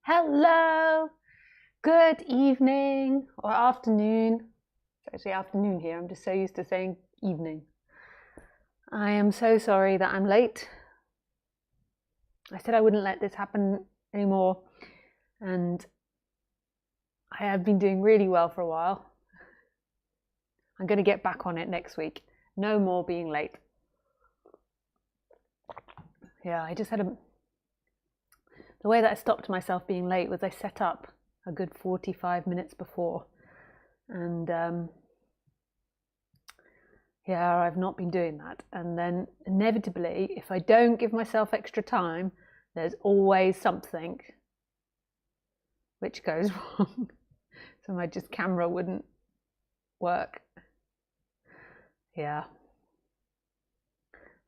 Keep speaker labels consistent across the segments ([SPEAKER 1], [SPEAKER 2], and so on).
[SPEAKER 1] Hello, good evening or afternoon. It's actually afternoon here. I'm just so used to saying evening. I am so sorry that I'm late. I said I wouldn't let this happen anymore, and I have been doing really well for a while. I'm going to get back on it next week. No more being late. Yeah, I just had the way that I stopped myself being late was I set up a good 45 minutes before, and yeah, I've not been doing that. And then inevitably, if I don't give myself extra time, there's always something which goes wrong. So my camera wouldn't work. Yeah,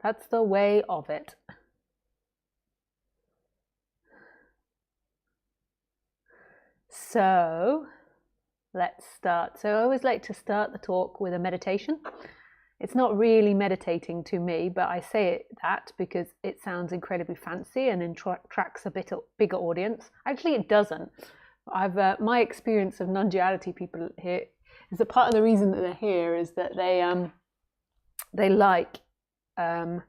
[SPEAKER 1] that's the way of it. So let's start. So I always like to start the talk with a meditation. It's not really meditating to me, but I say that because it sounds incredibly fancy and attracts a bigger audience. Actually, it doesn't. My experience of non-duality people here is that part of the reason that they're here is that they like them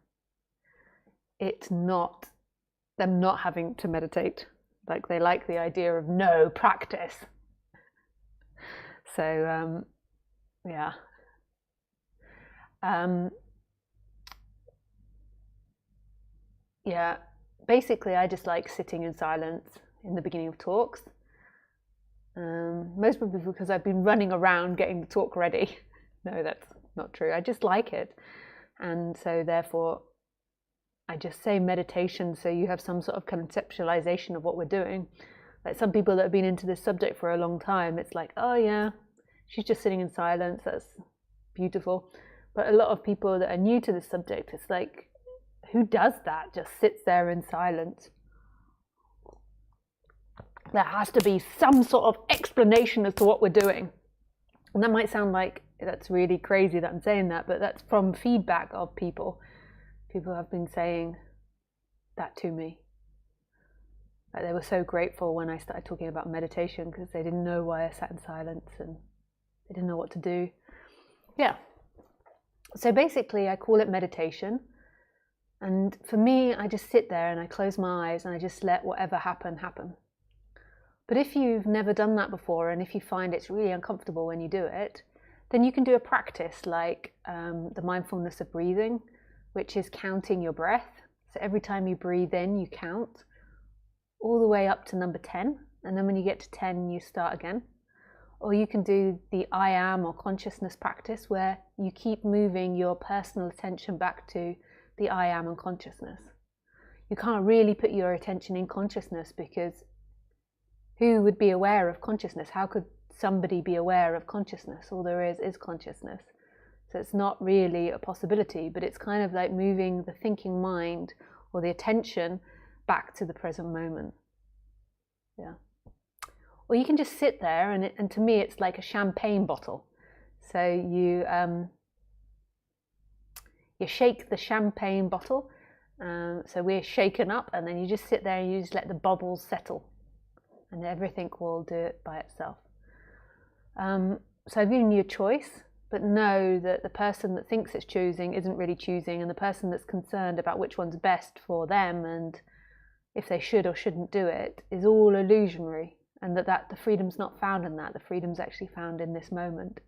[SPEAKER 1] not having to meditate. Like they like the idea of no practice. So yeah. Yeah, basically I just like sitting in silence in the beginning of talks. Most people, because I've been running around getting the talk ready. No, that's not true. I just like it. And so therefore I just say meditation so you have some sort of conceptualization of what we're doing. Like some people that have been into this subject for a long time, it's like, oh yeah, she's just sitting in silence, that's beautiful. But a lot of people that are new to this subject, it's like, who does that? Just sits there in silence. There has to be some sort of explanation as to what we're doing. And that might sound like that's really crazy that I'm saying that, but that's from feedback of people. People have been saying that to me. Like they were so grateful when I started talking about meditation because they didn't know why I sat in silence and they didn't know what to do. Yeah. So basically I call it meditation. And for me, I just sit there and I close my eyes and I just let whatever happen. But if you've never done that before and if you find it's really uncomfortable when you do it, then you can do a practice like the mindfulness of breathing, which is counting your breath. So every time you breathe in, you count all the way up to number 10. And then when you get to 10, you start again. Or you can do the I am or consciousness practice where you keep moving your personal attention back to the I am and consciousness. You can't really put your attention in consciousness because who would be aware of consciousness? How could somebody be aware of consciousness? All there is consciousness. So it's not really a possibility, but it's kind of like moving the thinking mind or the attention back to the present moment. Yeah. Or you can just sit there and to me it's like a champagne bottle. So you shake the champagne bottle. So we're shaken up and then you just sit there and you just let the bubbles settle. And everything will do it by itself. So I've given you a choice, but know that the person that thinks it's choosing isn't really choosing, and the person that's concerned about which one's best for them and if they should or shouldn't do it is all illusionary, and that the freedom's not found in that. The freedom's actually found in this moment.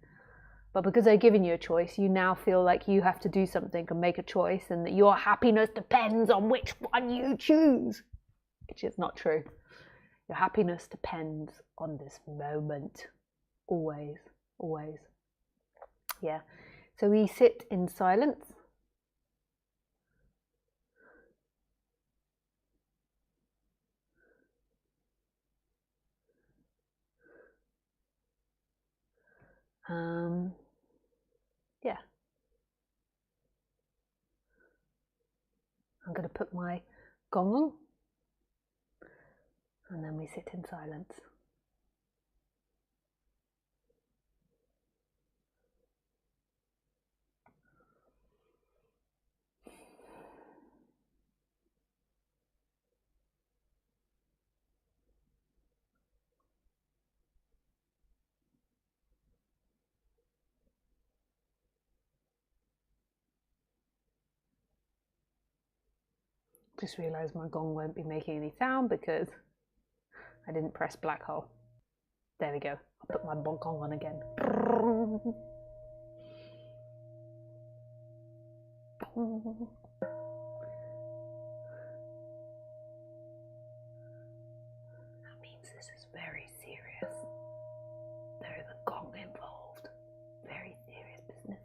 [SPEAKER 1] But because I've given you a choice, you now feel like you have to do something and make a choice, and that your happiness depends on which one you choose, which is not true. Your happiness depends on this moment. Always, always. Yeah. So we sit in silence. Yeah. I'm going to put my gong on. And then we sit in silence. Just realised my gong won't be making any sound because I didn't press black hole. There we go. I'll put my gong on again. That means this is very serious. There is a gong involved. Very serious business.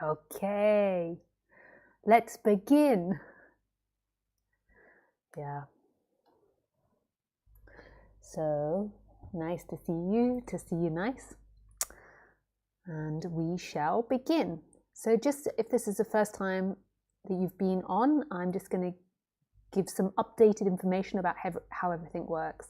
[SPEAKER 1] Okay, let's begin. Yeah. So nice to see you nice. And we shall begin. So just if this is the first time that you've been on, I'm just going to give some updated information about how everything works.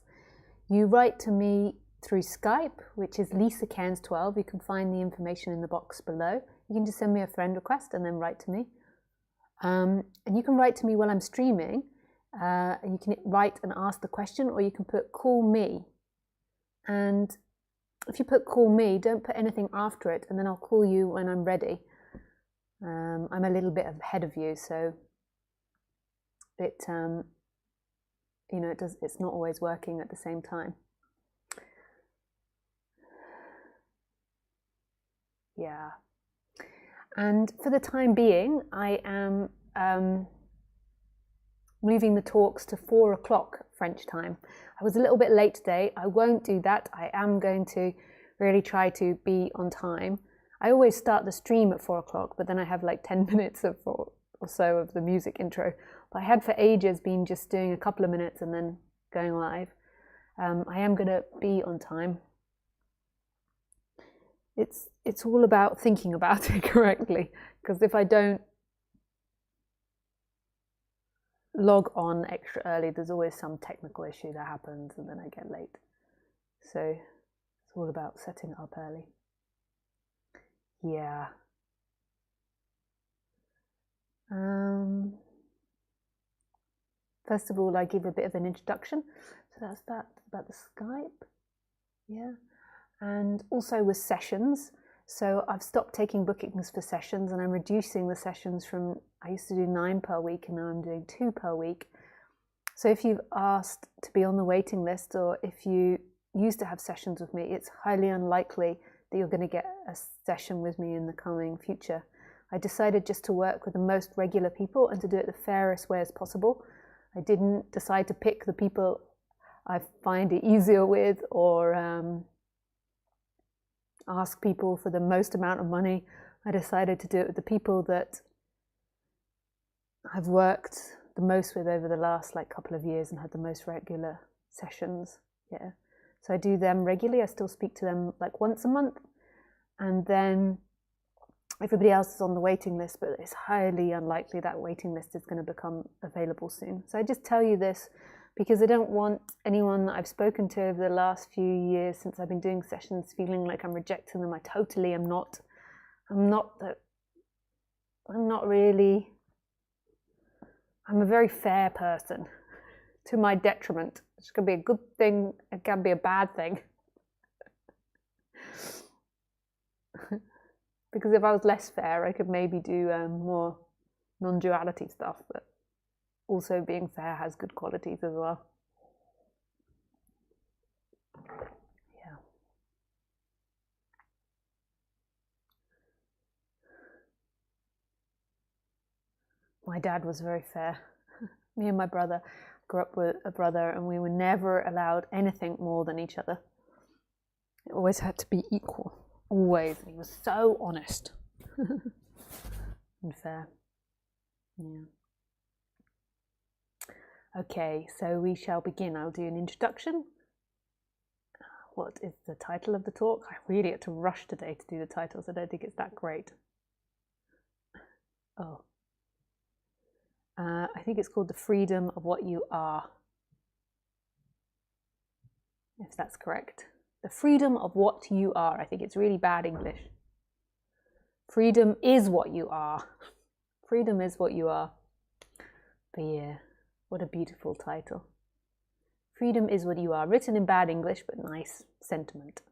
[SPEAKER 1] You write to me through Skype, which is Lisa Cairns 12. You can find the information in the box below. You can just send me a friend request and then write to me. And you can write to me while I'm streaming. You can write and ask the question, or you can put call me. And if you put call me, don't put anything after it, and then I'll call you when I'm ready. I'm a little bit ahead of you, so it's not always working at the same time. Yeah. And for the time being, I am moving the talks to 4 o'clock French time. I was a little bit late today. I won't do that. I am going to really try to be on time. I always start the stream at 4 o'clock, but then I have like 10 minutes or so of the music intro. But I had for ages been just doing a couple of minutes and then going live. I am going to be on time. It's all about thinking about it correctly, because if I don't log on extra early, there's always some technical issue that happens and then I get late. So it's all about setting it up early. Yeah. First of all, I give a bit of an introduction. So that's that about the Skype. Yeah. And also with sessions. So I've stopped taking bookings for sessions and I'm reducing the sessions from, I used to do 9 per week and now I'm doing 2 per week. So if you've asked to be on the waiting list, or if you used to have sessions with me, it's highly unlikely that you're going to get a session with me in the coming future. I decided just to work with the most regular people and to do it the fairest way as possible. I didn't decide to pick the people I find it easier with, or ask people for the most amount of money. I decided to do it with the people that I've worked the most with over the last couple of years and had the most regular sessions. Yeah. So I do them regularly. I still speak to them once a month, and then everybody else is on the waiting list, but it's highly unlikely that waiting list is going to become available soon. So I just tell you this because I don't want anyone that I've spoken to over the last few years since I've been doing sessions feeling like I'm rejecting them. I totally am not. I'm a very fair person, to my detriment. It's going to be a good thing, it can be a bad thing. Because if I was less fair, I could maybe do more non-duality stuff, but also being fair has good qualities as well. Yeah. My dad was very fair. Me and my brother grew up with a brother, and we were never allowed anything more than each other. It always had to be equal. Always. He was so honest and fair. Yeah. Okay, so we shall begin. I'll do an introduction. What is the title of the talk? I really had to rush today to do the titles. I don't think it's that great. Oh. I think it's called The Freedom of What You Are. If that's correct. The freedom of what you are. I think it's really bad English. Freedom is what you are. Freedom is what you are. But yeah, what a beautiful title. Freedom is what you are. Written in bad English, but nice sentiment.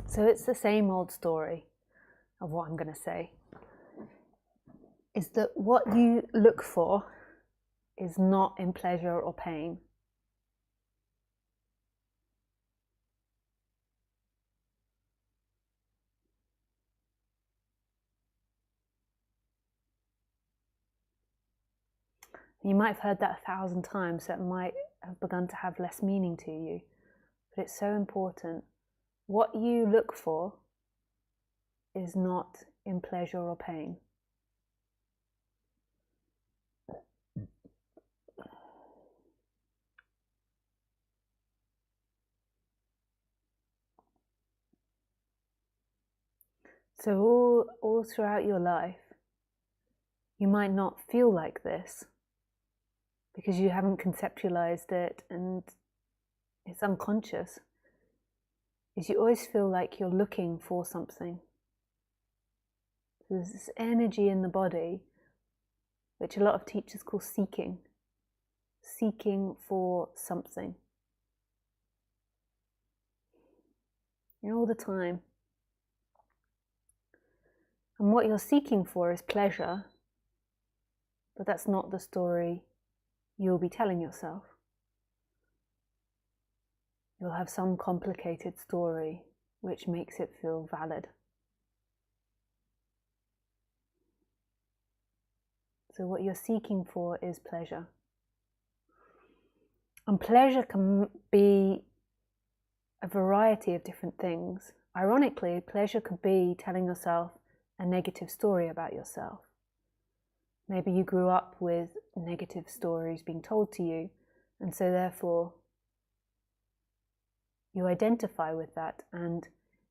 [SPEAKER 1] So it's the same old story of what I'm going to say. is that what you look for is not in pleasure or pain. You might have heard that 1,000 times, so it might have begun to have less meaning to you. But it's so important. What you look for is not in pleasure or pain. So all throughout your life, you might not feel like this because you haven't conceptualized it and it's unconscious. Is you always feel like you're looking for something. There's this energy in the body, which a lot of teachers call seeking for something. All the time. And what you're seeking for is pleasure, but that's not the story you'll be telling yourself. You'll have some complicated story which makes it feel valid. So what you're seeking for is pleasure. And pleasure can be a variety of different things. Ironically, pleasure could be telling yourself a negative story about yourself. Maybe you grew up with negative stories being told to you, and so therefore you identify with that, and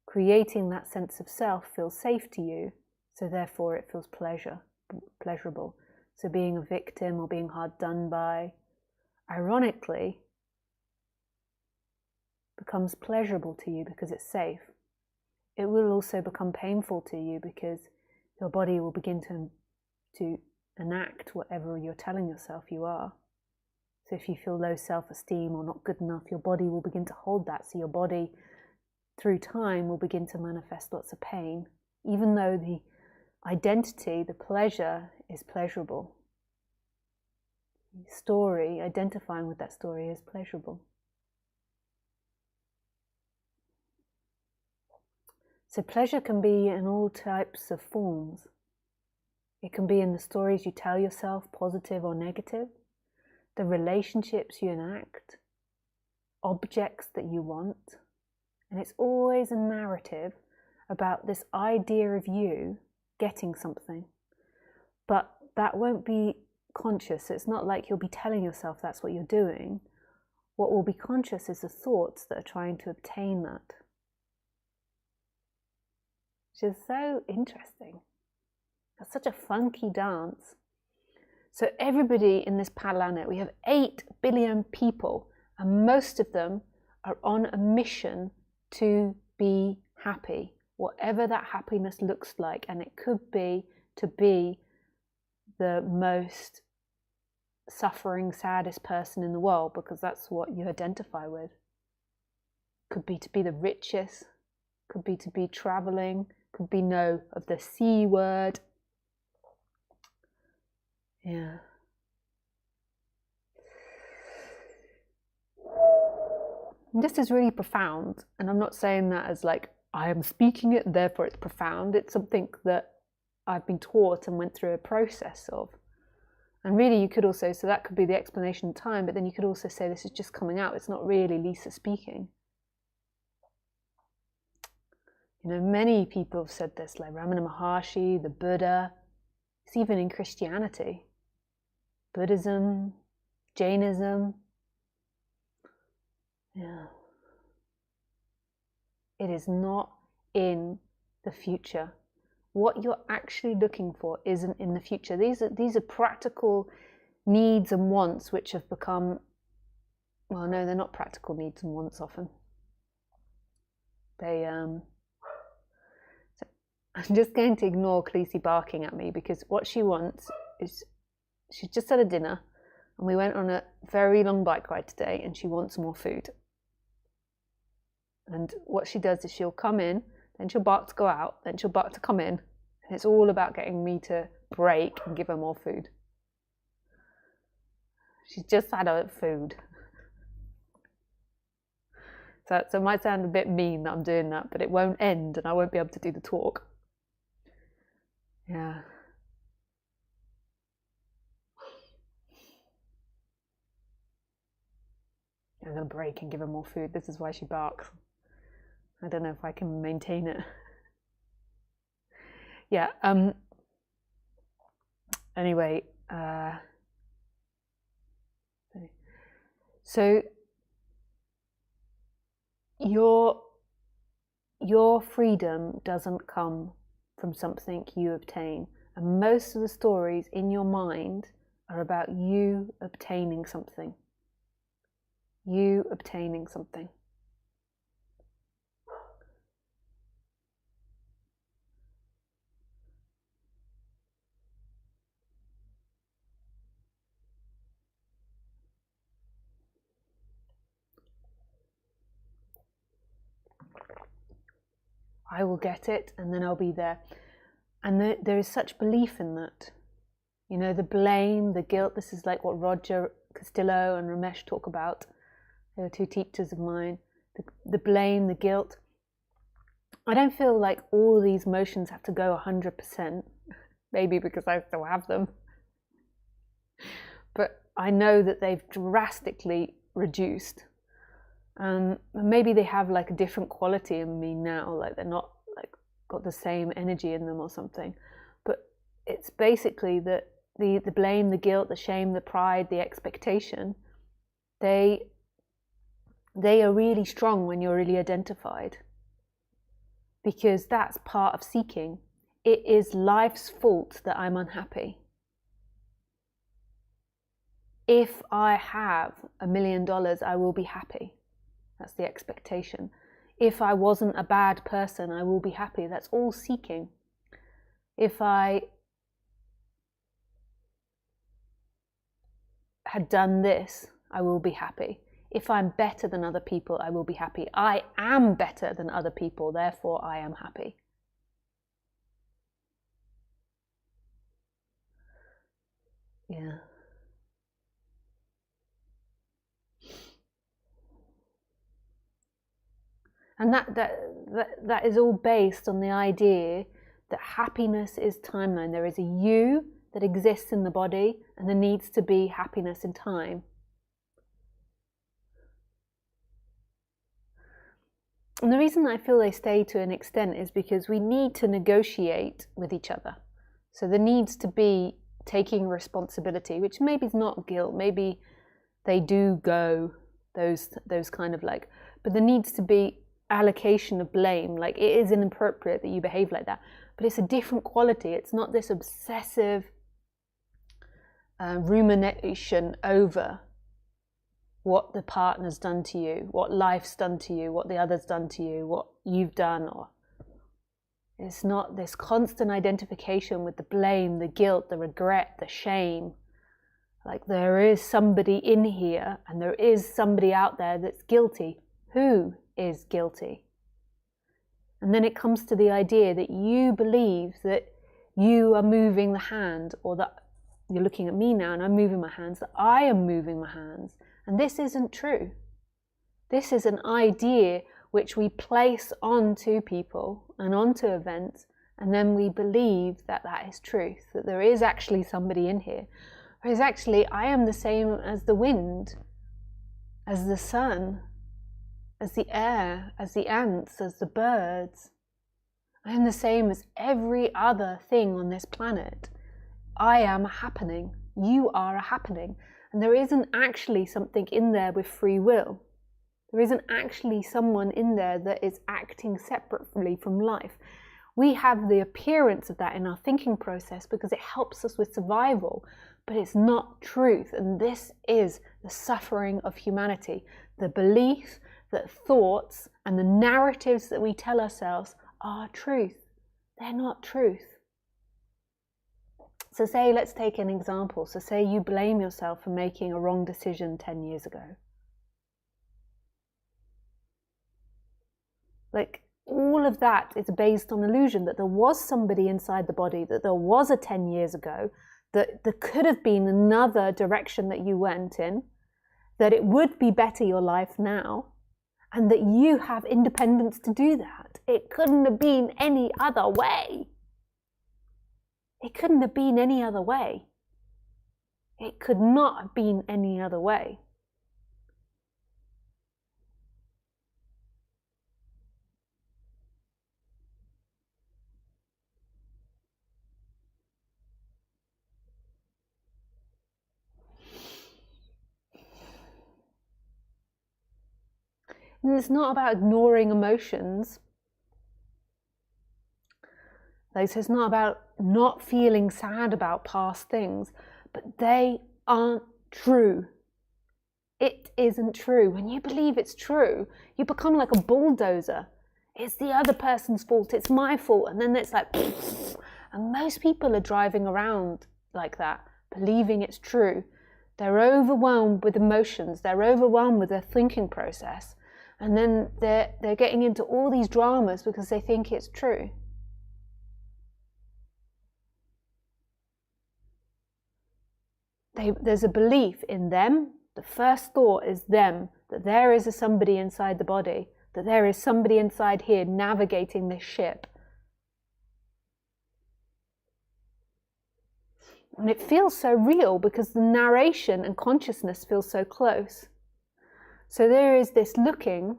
[SPEAKER 1] creating that sense of self feels safe to you, so therefore it feels pleasurable. So being a victim or being hard done by, ironically, becomes pleasurable to you because it's safe. It will also become painful to you because your body will begin to enact whatever you're telling yourself you are. So if you feel low self-esteem or not good enough, your body will begin to hold that. So your body, through time, will begin to manifest lots of pain, even though the identity, the pleasure, is pleasurable. The story, identifying with that story, is pleasurable. So pleasure can be in all types of forms. It can be in the stories you tell yourself, positive or negative, the relationships you enact, objects that you want. And it's always a narrative about this idea of you getting something. But that won't be conscious. It's not like you'll be telling yourself that's what you're doing. What will be conscious is the thoughts that are trying to obtain that. Which is so interesting. It's such a funky dance. So everybody in this planet, we have 8 billion people, and most of them are on a mission to be happy, whatever that happiness looks like. And it could be to be the most suffering, saddest person in the world, because that's what you identify with. Could be to be the richest, could be to be traveling, could be no of the C word. Yeah. And this is really profound, and I'm not saying that as like I am speaking it and therefore it's profound. It's something that I've been taught and went through a process of. And really you could also, so that could be the explanation of time, but then you could also say this is just coming out. It's not really Lisa speaking. You know, many people have said this, like Ramana Maharshi, the Buddha. It's even in Christianity. Buddhism, Jainism. Yeah. It is not in the future. What you're actually looking for isn't in the future. These are practical needs and wants which have become, well, no, they're not practical needs and wants often. So I'm just going to ignore Khaleesi barking at me, because what she wants is, she's just had a dinner and we went on a very long bike ride today and she wants more food. And what she does is she'll come in, then she'll bark to go out, then she'll bark to come in, It's all about getting me to break and give her more food. She's just had her food. So it might sound a bit mean that I'm doing that, but it won't end and I won't be able to do the talk. Yeah. I'm going to break and give her more food. This is why she barks. I don't know if I can maintain it. Yeah. Anyway. So your freedom doesn't come from something you obtain. And most of the stories in your mind are about you obtaining something. You obtaining something. I will get it and then I'll be there. And there is such belief in that. You know, the blame, the guilt. This is like what Roger Castillo and Ramesh talk about. They were two teachers of mine. The blame, the guilt. I don't feel like all these emotions have to go 100%. Maybe because I still have them. But I know that they've drastically reduced. Maybe they have like a different quality in me now, like they're not like got the same energy in them or something. But it's basically that the blame, the guilt, the shame, the pride, the expectation, they are really strong when you're really identified. Because that's part of seeking. It is life's fault that I'm unhappy. If I have $1 million, I will be happy. That's the expectation. If I wasn't a bad person, I will be happy. That's all seeking. If I had done this, I will be happy. If I'm better than other people, I will be happy. I am better than other people, therefore I am happy. Yeah. And that is all based on the idea that happiness is timeline. There is a you that exists in the body, and there needs to be happiness in time. And the reason I feel they stay to an extent is because we need to negotiate with each other. So there needs to be taking responsibility, which maybe is not guilt. Maybe they do go those kind of like, but there needs to be allocation of blame. Like, it is inappropriate that you behave like that, but it's a different quality. It's not this obsessive rumination over what the partner's done to you, what life's done to you, what the other's done to you, what you've done. Or it's not this constant identification with the blame, the guilt, the regret, the shame. Like, there is somebody in here and there is somebody out there that's guilty. Who is guilty? And then it comes to the idea that you believe that you are moving the hand, or that you're looking at me now and I'm moving my hands, that I am moving my hands. And this isn't true. This is an idea which we place onto people and onto events, and then we believe that that is truth, that there is actually somebody in here. Whereas actually, I am the same as the wind, as the sun, as the air, as the ants, as the birds. I am the same as every other thing on this planet. I am a happening. You are a happening. And there isn't actually something in there with free will. There isn't actually someone in there that is acting separately from life. We have the appearance of that in our thinking process because it helps us with survival, but it's not truth. And this is the suffering of humanity. The belief that thoughts and the narratives that we tell ourselves are truth. They're not truth. So say, let's take an example. So say you blame yourself for making a wrong decision 10 years ago. Like, all of that is based on illusion, that there was somebody inside the body, that there was a 10 years ago, that there could have been another direction that you went in, that it would be better your life now, and that you have independence to do that. It couldn't have been any other way. It couldn't have been any other way. It could not have been any other way. And it's not about ignoring emotions. Like, so it's not about not feeling sad about past things, but they aren't true. It isn't true. When you believe it's true, you become like a bulldozer. It's the other person's fault, it's my fault. And then it's like, pfft. And most people are driving around like that, believing it's true. They're overwhelmed with emotions. They're overwhelmed with their thinking process. And then they're getting into all these dramas because they think it's true. There's a belief in them. The first thought is them, that there is a somebody inside the body, that there is somebody inside here navigating this ship. And it feels so real because the narration and consciousness feel so close. So there is this looking,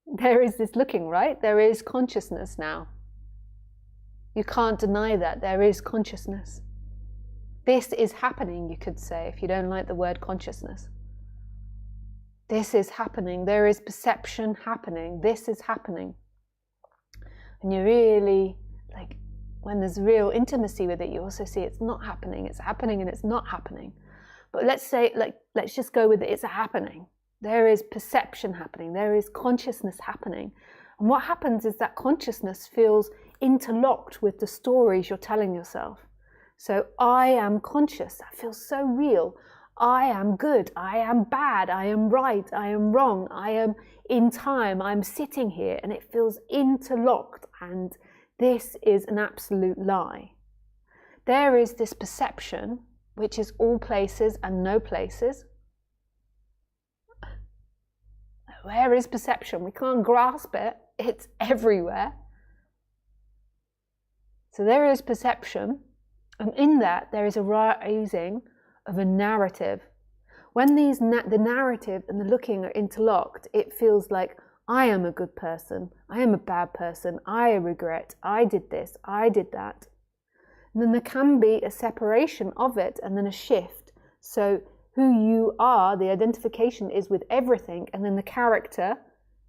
[SPEAKER 1] right? There is consciousness now. You can't deny that. There is consciousness. This is happening, you could say, if you don't like the word consciousness. This is happening. There is perception happening. This is happening. And you really, like, when there's real intimacy with it, you also see it's not happening. It's happening and it's not happening. But let's say, like, let's just go with it. It's happening. There is perception happening. There is consciousness happening. And what happens is that consciousness feels interlocked with the stories you're telling yourself. So I am conscious. That feels so real. I am good. I am bad. I am right. I am wrong. I am in time. I'm sitting here, and it feels interlocked. And this is an absolute lie. There is this perception, which is all places and no places. Where is perception? We can't grasp it. It's everywhere. So there is perception. And in that, there is a rising of a narrative. When the narrative and the looking are interlocked, it feels like, I am a good person, I am a bad person, I regret, I did this, I did that. And then there can be a separation of it and then a shift. So who you are, the identification is with everything, and then the character,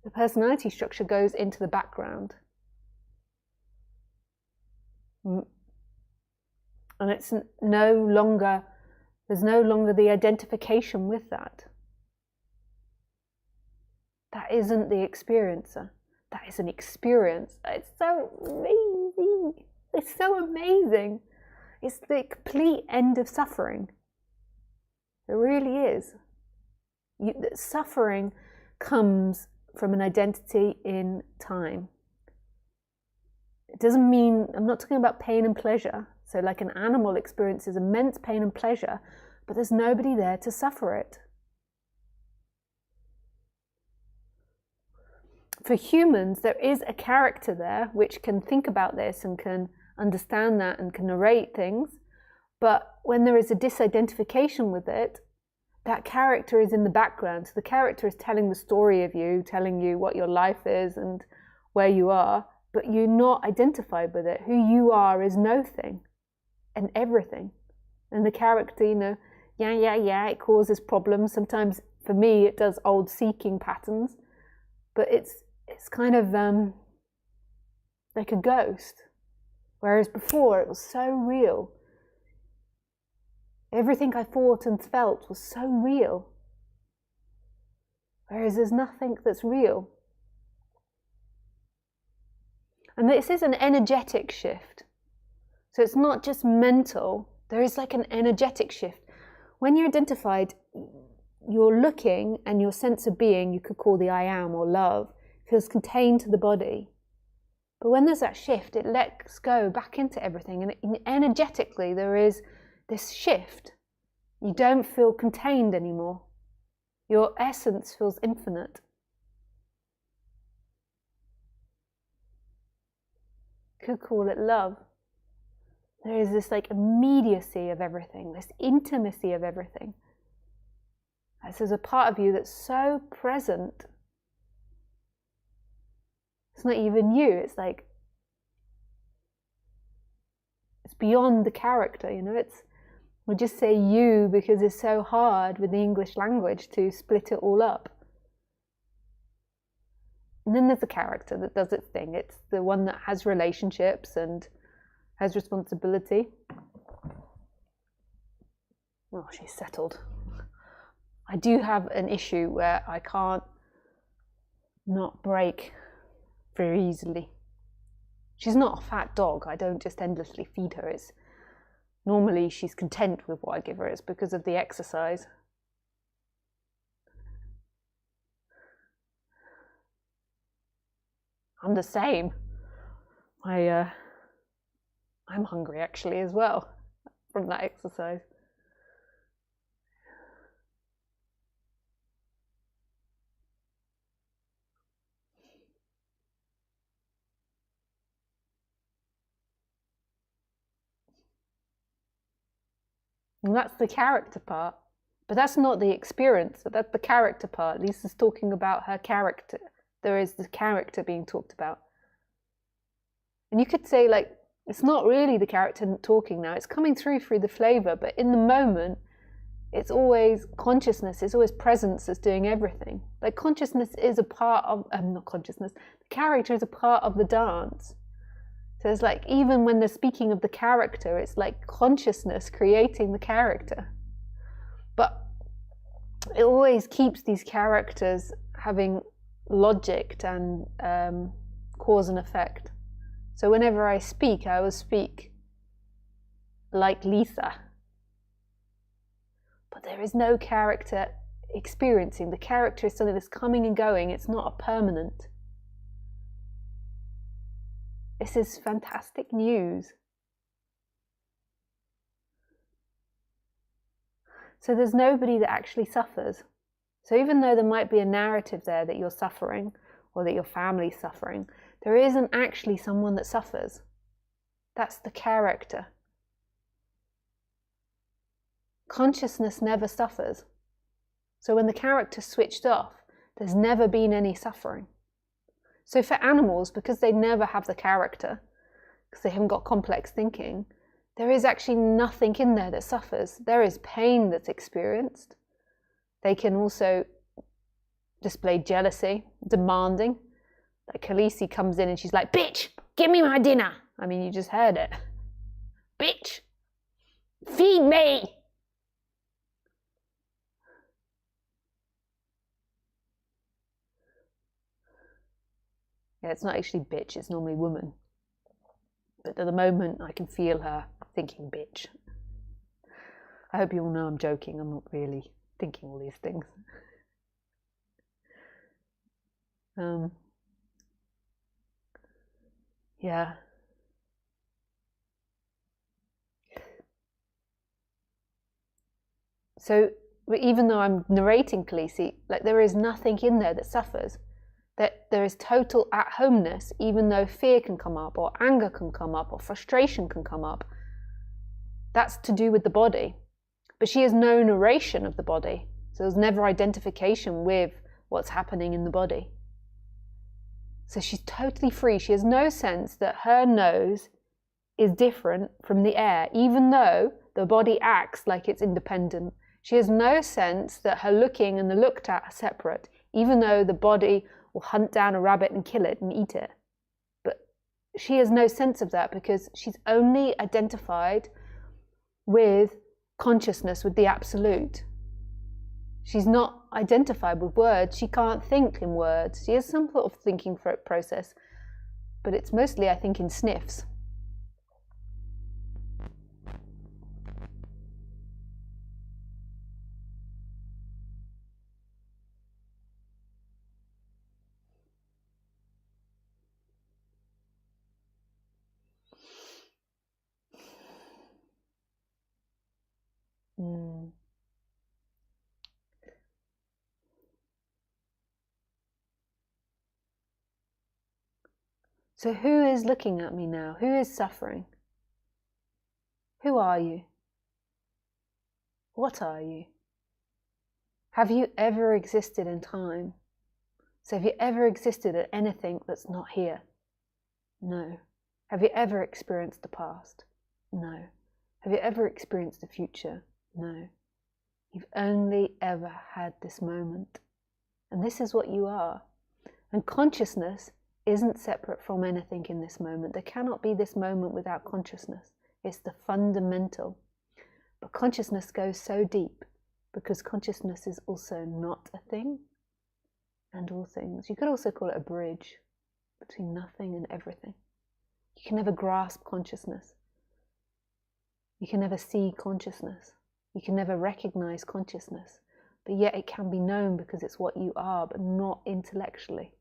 [SPEAKER 1] the personality structure goes into the background. And it's no longer, there's no longer the identification with that. That isn't the experiencer. That is an experience. It's so amazing. It's so amazing. It's the complete end of suffering. It really is. Suffering comes from an identity in time. It doesn't mean, I'm not talking about pain and pleasure. So like an animal experiences immense pain and pleasure, but there's nobody there to suffer it. For humans, there is a character there which can think about this and can understand that and can narrate things. But when there is a disidentification with it, that character is in the background. So the character is telling the story of you, telling you what your life is and where you are, but you're not identified with it. Who you are is nothing and everything. And the character, it causes problems. Sometimes, for me, it does old seeking patterns, but it's kind of like a ghost. Whereas before, it was so real. Everything I thought and felt was so real. Whereas there's nothing that's real. And this is an energetic shift. So it's not just mental, there is like an energetic shift. When you're identified, your looking and your sense of being, you could call the I am or love, feels contained to the body. But when there's that shift, it lets go back into everything, and energetically there is this shift. You don't feel contained anymore. Your essence feels infinite. Could call it love. There is this like immediacy of everything, this intimacy of everything. There's a part of you that's so present. It's not even you, it's like, it's beyond the character, you know, we just say you because it's so hard with the English language to split it all up. And then there's the character that does its thing. It's the one that has relationships and has responsibility. Oh, she's settled. I do have an issue where I can't not break very easily. She's not a fat dog. I don't just endlessly feed her. Normally she's content with what I give her. It's because of the exercise. I'm the same. I'm hungry actually as well from that exercise. And that's the character part. But that's not the experience. So that's the character part. Lisa's talking about her character. There is the character being talked about. And you could say, like, it's not really the character talking now. It's coming through the flavor. But in the moment, it's always consciousness. It's always presence that's doing everything. Like, consciousness is a part of, not consciousness. The character is a part of the dance. So it's like, even when they're speaking of the character, it's like consciousness creating the character. But it always keeps these characters having logic and cause and effect. So whenever I speak, I will speak like Lisa. But there is no character experiencing. The character is something that's coming and going. It's not a permanent. This is fantastic news. So there's nobody that actually suffers. So even though there might be a narrative there that you're suffering or that your family's suffering, there isn't actually someone that suffers. That's the character. Consciousness never suffers. So when the character's switched off, there's never been any suffering. So for animals, because they never have the character, because they haven't got complex thinking, there is actually nothing in there that suffers. There is pain that's experienced. They can also display jealousy, demanding. Like Khaleesi comes in and she's like, bitch, give me my dinner. I mean, you just heard it. Bitch, feed me. Yeah, it's not actually bitch, it's normally woman. But at the moment, I can feel her thinking bitch. I hope you all know I'm joking. I'm not really thinking all these things. Yeah. So even though I'm narrating Khaleesi, like, there is nothing in there that suffers. That there is total at-homeness, even though fear can come up, or anger can come up, or frustration can come up. That's to do with the body. But she has no narration of the body. So there's never identification with what's happening in the body. So she's totally free. She has no sense that her nose is different from the air, even though the body acts like it's independent. She has no sense that her looking and the looked at are separate, even though the body will hunt down a rabbit and kill it and eat it. But she has no sense of that because she's only identified with consciousness, with the absolute. She's not identified with words. She can't think in words. She has some sort of thinking process, but it's mostly, I think, in sniffs. So who is looking at me now? Who is suffering? Who are you? What are you? Have you ever existed in time? So have you ever existed at anything that's not here? No. Have you ever experienced the past? No. Have you ever experienced the future? No. You've only ever had this moment. And this is what you are. And consciousness isn't separate from anything in this moment. There cannot be this moment without consciousness. It's the fundamental. But consciousness goes so deep because consciousness is also not a thing and all things. You could also call it a bridge between nothing and everything. You can never grasp consciousness. You can never see consciousness. You can never recognize consciousness. But yet it can be known because it's what you are, but not intellectually.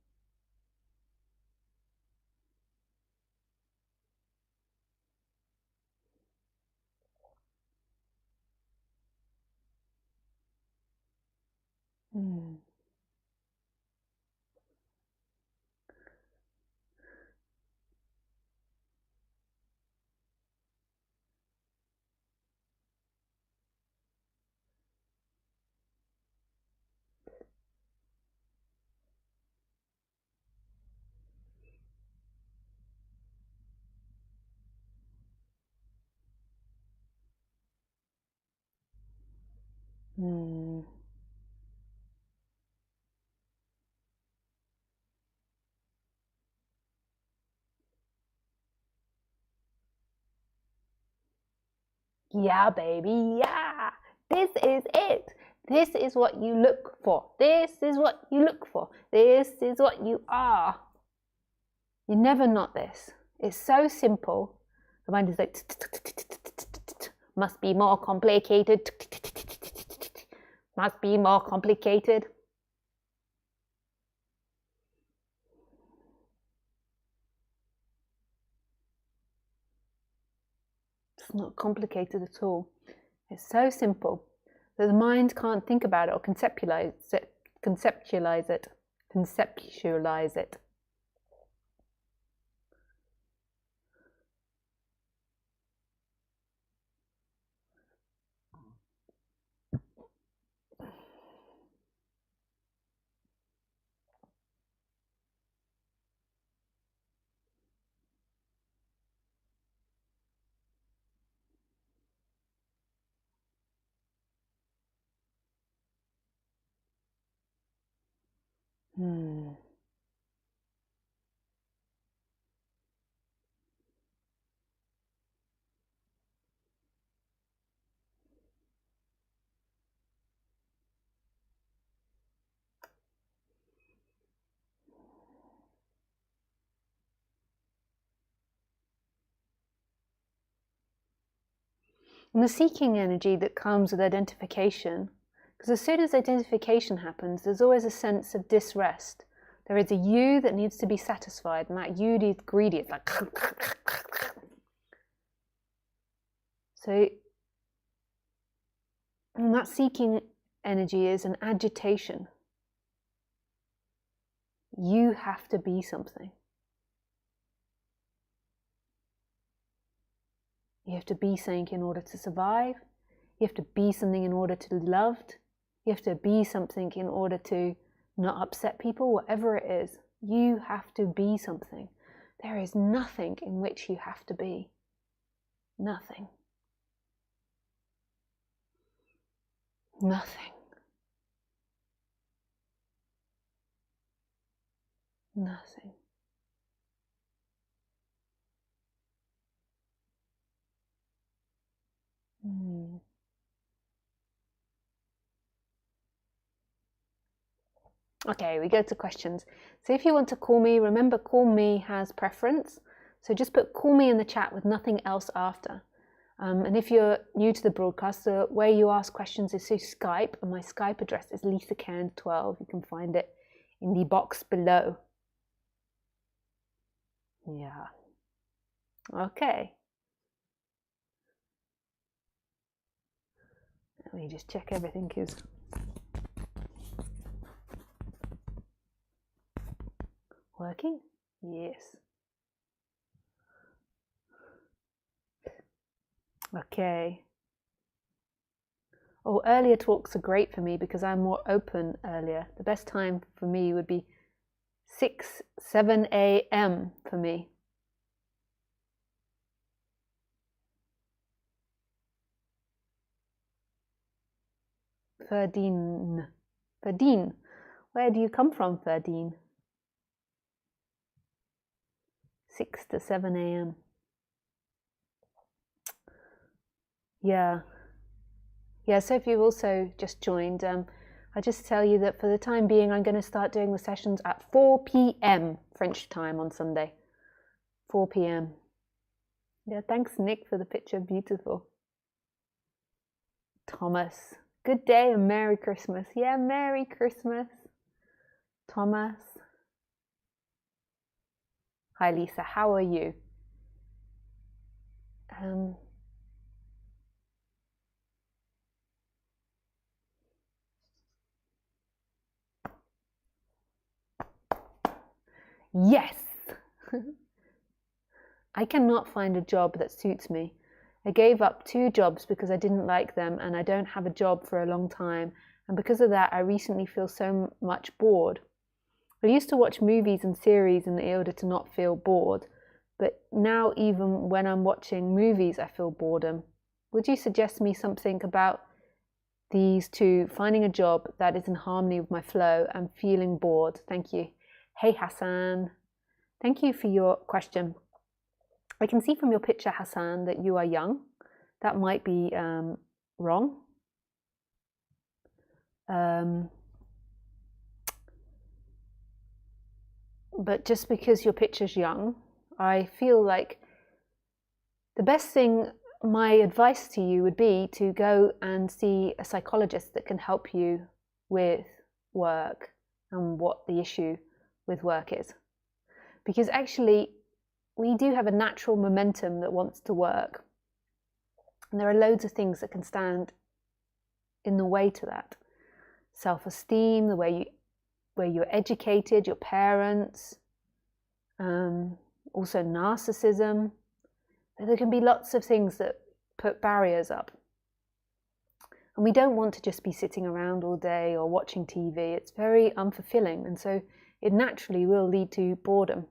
[SPEAKER 1] Yeah, baby, yeah. This is it. This is what you look for. This is what you look for. This is what you are. You're never not this. It's so simple. The mind is like, must be more complicated. Must be more complicated. It's not complicated at all. It's so simple that the mind can't think about it or conceptualize it. Conceptualize it. And the seeking energy that comes with identification, because as soon as identification happens, there's always a sense of disrest. There is a you that needs to be satisfied, and that you is greedy. It's like so, and that seeking energy is an agitation. You have to be something. You have to be something in order to survive. You have to be something in order to be loved. You have to be something in order to not upset people, whatever it is. You have to be something. There is nothing in which you have to be. Nothing. Nothing. Nothing. Okay, we go to questions. So if you want to call me, remember call me has preference. So just put call me in the chat with nothing else after. And if you're new to the broadcast, the way you ask questions is through Skype, and my Skype address is LisaCairns12. You can find it in the box below. Yeah. Okay. Let me just check everything is working. Yes. Okay. Oh, earlier talks are great for me because I'm more open earlier. The best time for me would be 6, 7 a.m. for me. Ferdine. Where do you come from, Ferdine? 6 to 7 a.m. Yeah. Yeah, so if you've also just joined, I just tell you that for the time being, I'm going to start doing the sessions at 4 p.m. French time on Sunday. 4 p.m. Yeah, thanks, Nick, for the picture. Beautiful. Thomas. Good day and Merry Christmas. Yeah, Merry Christmas. Thomas. Hi, Lisa. How are you? Yes! I cannot find a job that suits me. I gave up 2 jobs because I didn't like them, and I don't have a job for a long time. And because of that, I recently feel so much bored. I used to watch movies and series in order to not feel bored, but now even when I'm watching movies, I feel boredom. Would you suggest me something about these 2, finding a job that is in harmony with my flow and feeling bored? Thank you. Hey, Hassan. Thank you for your question. I can see from your picture, Hassan, that you are young. That might be wrong. But just because your picture's young, I feel like the best thing, my advice to you would be to go and see a psychologist that can help you with work and what the issue with work is. Because actually, we do have a natural momentum that wants to work. And there are loads of things that can stand in the way to that. Self-esteem, the way you're educated, your parents, also narcissism. There can be lots of things that put barriers up. And we don't want to just be sitting around all day or watching TV. It's very unfulfilling, and so it naturally will lead to boredom.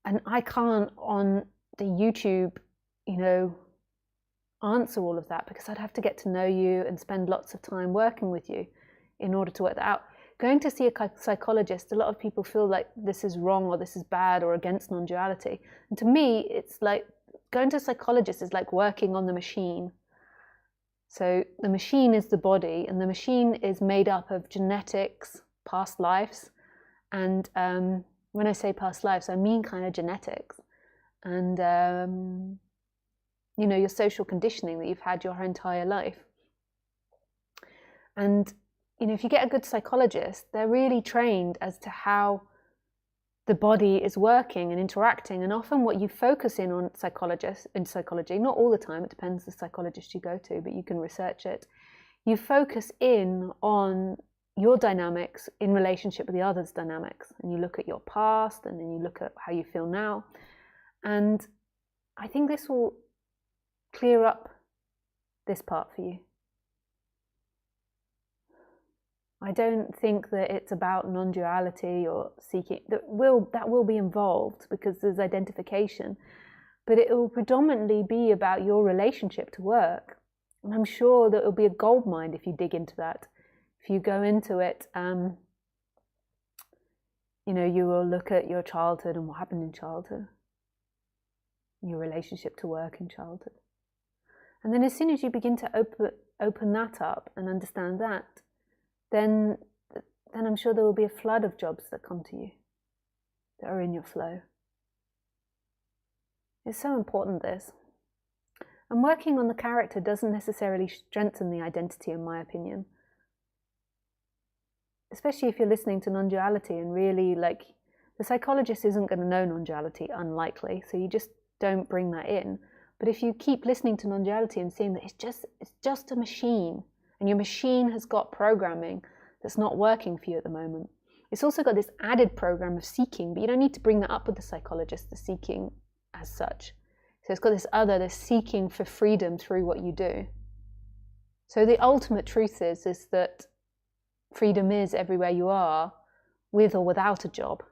[SPEAKER 1] And I can't on the YouTube, answer all of that because I'd have to get to know you and spend lots of time working with you in order to work that out. Going to see a psychologist, a lot of people feel like this is wrong or this is bad or against non-duality. And to me, it's like going to a psychologist is like working on the machine. So the machine is the body, and the machine is made up of genetics, past lives, and when I say past lives, I mean kind of genetics and, your social conditioning that you've had your entire life. And, if you get a good psychologist, they're really trained as to how the body is working and interacting. And often what you focus in psychology, not all the time, it depends the psychologist you go to, but you can research it. You focus in on your dynamics in relationship with the other's dynamics, and you look at your past and then you look at how you feel now, and I think this will clear up this part for you. I don't think that it's about non-duality or seeking. That will be involved because there's identification, but it will predominantly be about your relationship to work, and I'm sure that it'll be a goldmine if you dig into that. If you go into it, you will look at your childhood and what happened in childhood, your relationship to work in childhood. And then as soon as you begin to open that up and understand that, then I'm sure there will be a flood of jobs that come to you that are in your flow. It's so important, this. And working on the character doesn't necessarily strengthen the identity, in my opinion. Especially if you're listening to non-duality and really, the psychologist isn't going to know non-duality, unlikely, so you just don't bring that in. But if you keep listening to non-duality and seeing that it's just a machine, and your machine has got programming that's not working for you at the moment. It's also got this added program of seeking, but you don't need to bring that up with the psychologist, the seeking as such. So it's got this other, this seeking for freedom through what you do. So the ultimate truth is that freedom is everywhere you are, with or without a job,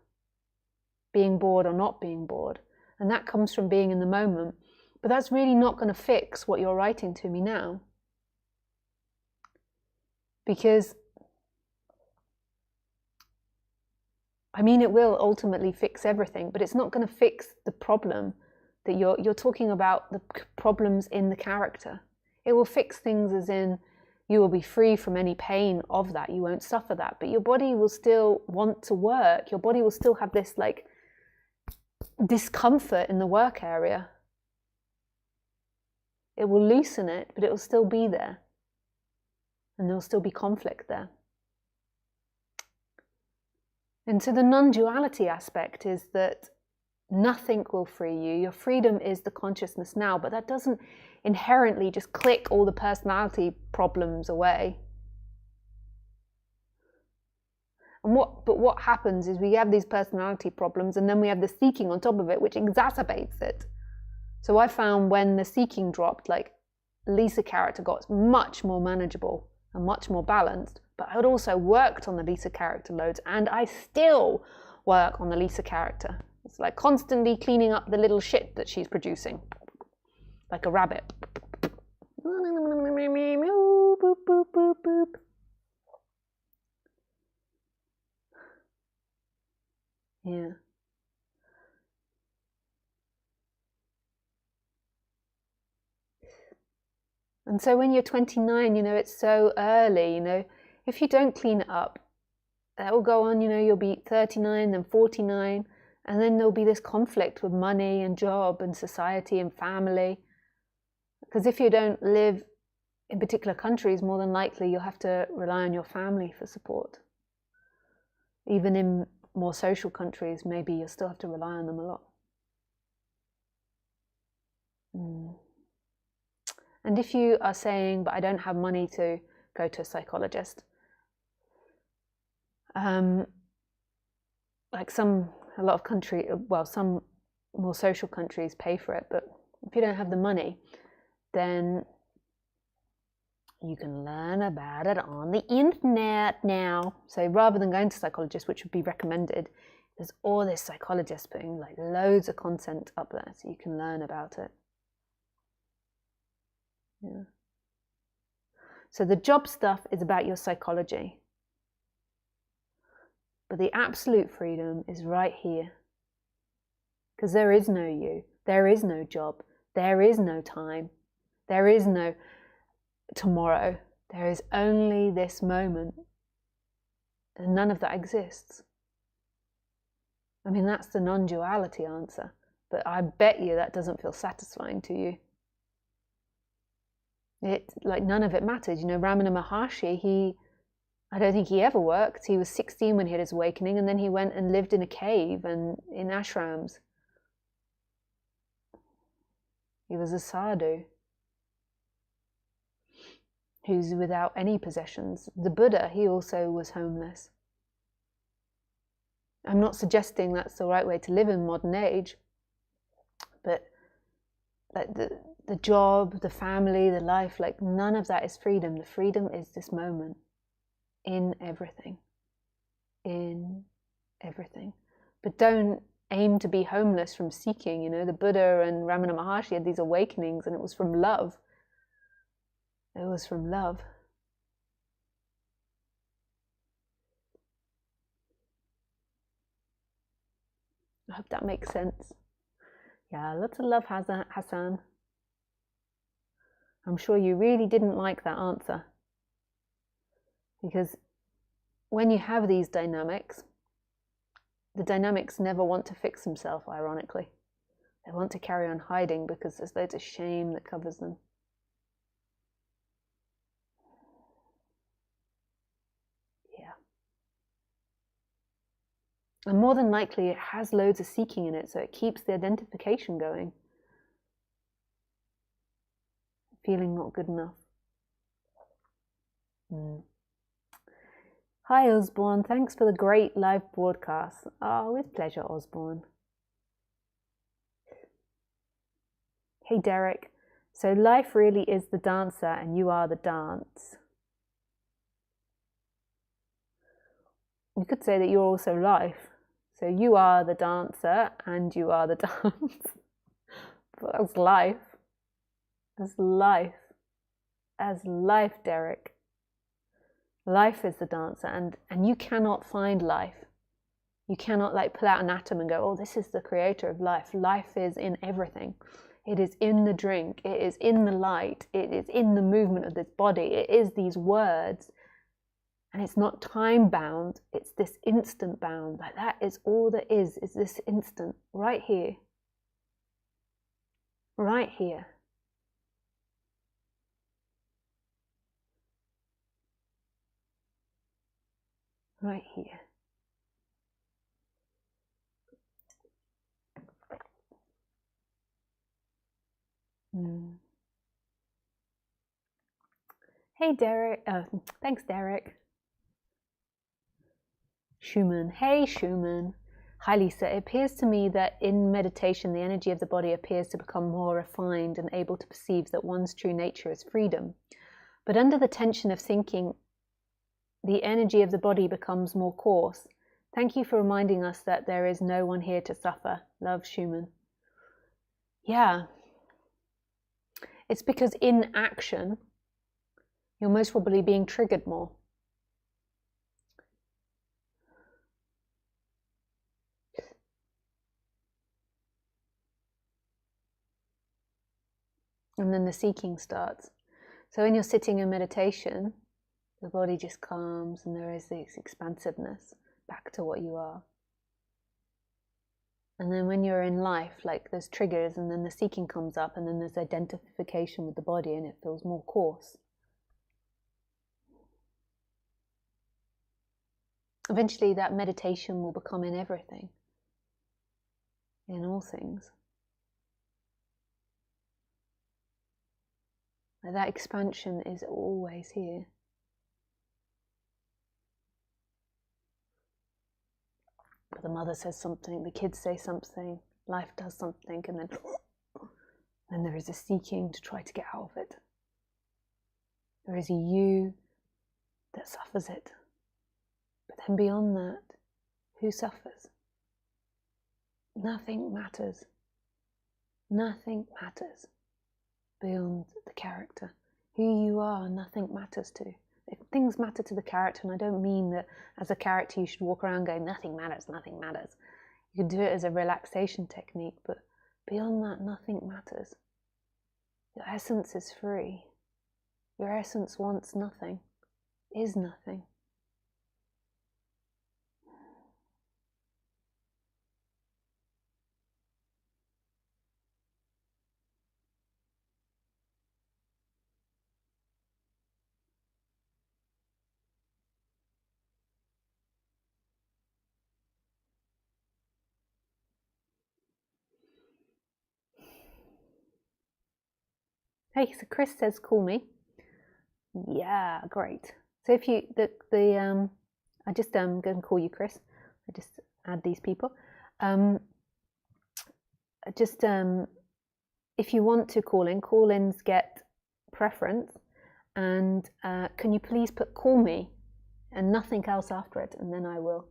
[SPEAKER 1] being bored or not being bored. And that comes from being in the moment. But that's really not going to fix what you're writing to me now. Because, I mean, it will ultimately fix everything, but it's not going to fix the problem that you're talking about, the problems in the character. It will fix things as in, you will be free from any pain of that, you won't suffer that, but your body will still want to work, your body will still have this like discomfort in the work area. It will loosen it, but it will still be there. And there'll still be conflict there. And so the non-duality aspect is that nothing will free you. Your freedom is the consciousness now, but that doesn't inherently just click all the personality problems away. And what happens is we have these personality problems, and then we have the seeking on top of it, which exacerbates it. So I found when the seeking dropped, like Lisa character got much more manageable and much more balanced, but I had also worked on the Lisa character loads, and I still work on the Lisa character. It's like constantly cleaning up the little shit that she's producing, like a rabbit. Yeah. And so when you're 29, it's so early, if you don't clean it up, that will go on, you'll be 39, then 49, and then there'll be this conflict with money and job and society and family. Because if you don't live in particular countries, more than likely you'll have to rely on your family for support. Even in more social countries, maybe you'll still have to rely on them a lot. And if you are saying, but I don't have money to go to a psychologist, like some more social countries pay for it, but if you don't have the money, then you can learn about it on the internet now. So rather than going to psychologists, which would be recommended, there's all this psychologists putting like loads of content up there so you can learn about it. Yeah. So the job stuff is about your psychology. But the absolute freedom is right here. Because there is no you. There is no job. There is no time. There is no tomorrow. There is only this moment. And none of that exists. I mean, that's the non-duality answer. But I bet you that doesn't feel satisfying to you. Like none of it matters. Ramana Maharshi, I don't think he ever worked. He was 16 when he had his awakening, and then he went and lived in a cave and in ashrams. He was a sadhu who's without any possessions. The Buddha, he also was homeless. I'm not suggesting that's the right way to live in modern age, but like the job, the family, the life, like none of that is freedom. The freedom is this moment in everything. In everything. But don't aim to be homeless from seeking. The Buddha and Ramana Maharshi had these awakenings, and it was from love. It was from love. I hope that makes sense. Yeah, lots of love, Hassan. I'm sure you really didn't like that answer. Because when you have these dynamics, the dynamics never want to fix themselves, ironically. They want to carry on hiding because there's loads of shame that covers them. Yeah. And more than likely it has loads of seeking in it, so it keeps the identification going. Feeling not good enough. Hi Osborne, thanks for the great live broadcast. Oh, with pleasure, Osborne. Hey, Derek. So life really is the dancer and you are the dance. You could say that you're also life. So you are the dancer and you are the dance. But that's life. That's life. As life, Derek. Life is the dancer, and you cannot find life. You cannot like pull out an atom and go, oh, this is the creator of life. Life is in everything. It is in the drink. It is in the light. It is in the movement of this body. It is these words. And it's not time bound. It's this instant bound. Like that is all there is this instant right here. Right here. Right here. Hey, Derek. Thanks, Derek. Schumann. Hey, Schumann. Hi, Lisa. It appears to me that in meditation, the energy of the body appears to become more refined and able to perceive that one's true nature is freedom. But under the tension of thinking, the energy of the body becomes more coarse. Thank you for reminding us that there is no one here to suffer. Love, Schumann. Yeah. It's because in action, you're most probably being triggered more. And then the seeking starts. So when you're sitting in meditation, the body just calms and there is this expansiveness back to what you are. And then when you're in life, like there's triggers and then the seeking comes up and then there's identification with the body and it feels more coarse. Eventually that meditation will become in everything, in all things. That expansion is always here. The mother says something, the kids say something, life does something, and then there is a seeking to try to get out of it. There is a you that suffers it. But then beyond that, who suffers? Nothing matters. Nothing matters beyond the character. Who you are, nothing matters to. If things matter to the character, and I don't mean that as a character you should walk around going, nothing matters, nothing matters. You can do it as a relaxation technique, but beyond that, nothing matters. Your essence is free. Your essence wants nothing, is nothing. Hey, so Chris says, call me. Yeah, great. So if you, I just going to call you Chris. I just add these people. If you want to call-ins get preference. And can you please call me and nothing else after it, and then I will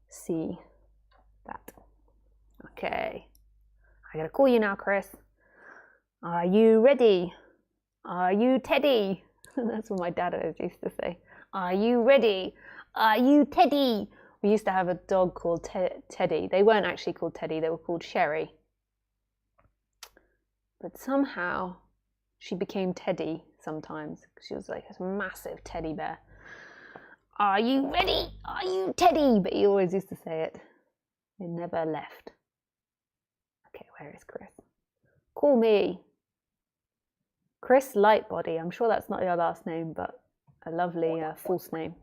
[SPEAKER 1] see that. Okay. I gotta call you now, Chris. Are you ready? Are you Teddy? That's what my dad used to say. Are you ready? Are you Teddy? We used to have a dog called Teddy. They weren't actually called Teddy, they were called Sherry. But somehow she became Teddy sometimes. She was like a massive teddy bear. Are you ready? Are you Teddy? But he always used to say it. It never left. Okay, where is Chris? Call me. Chris Lightbody. I'm sure that's not your last name, but a lovely false name.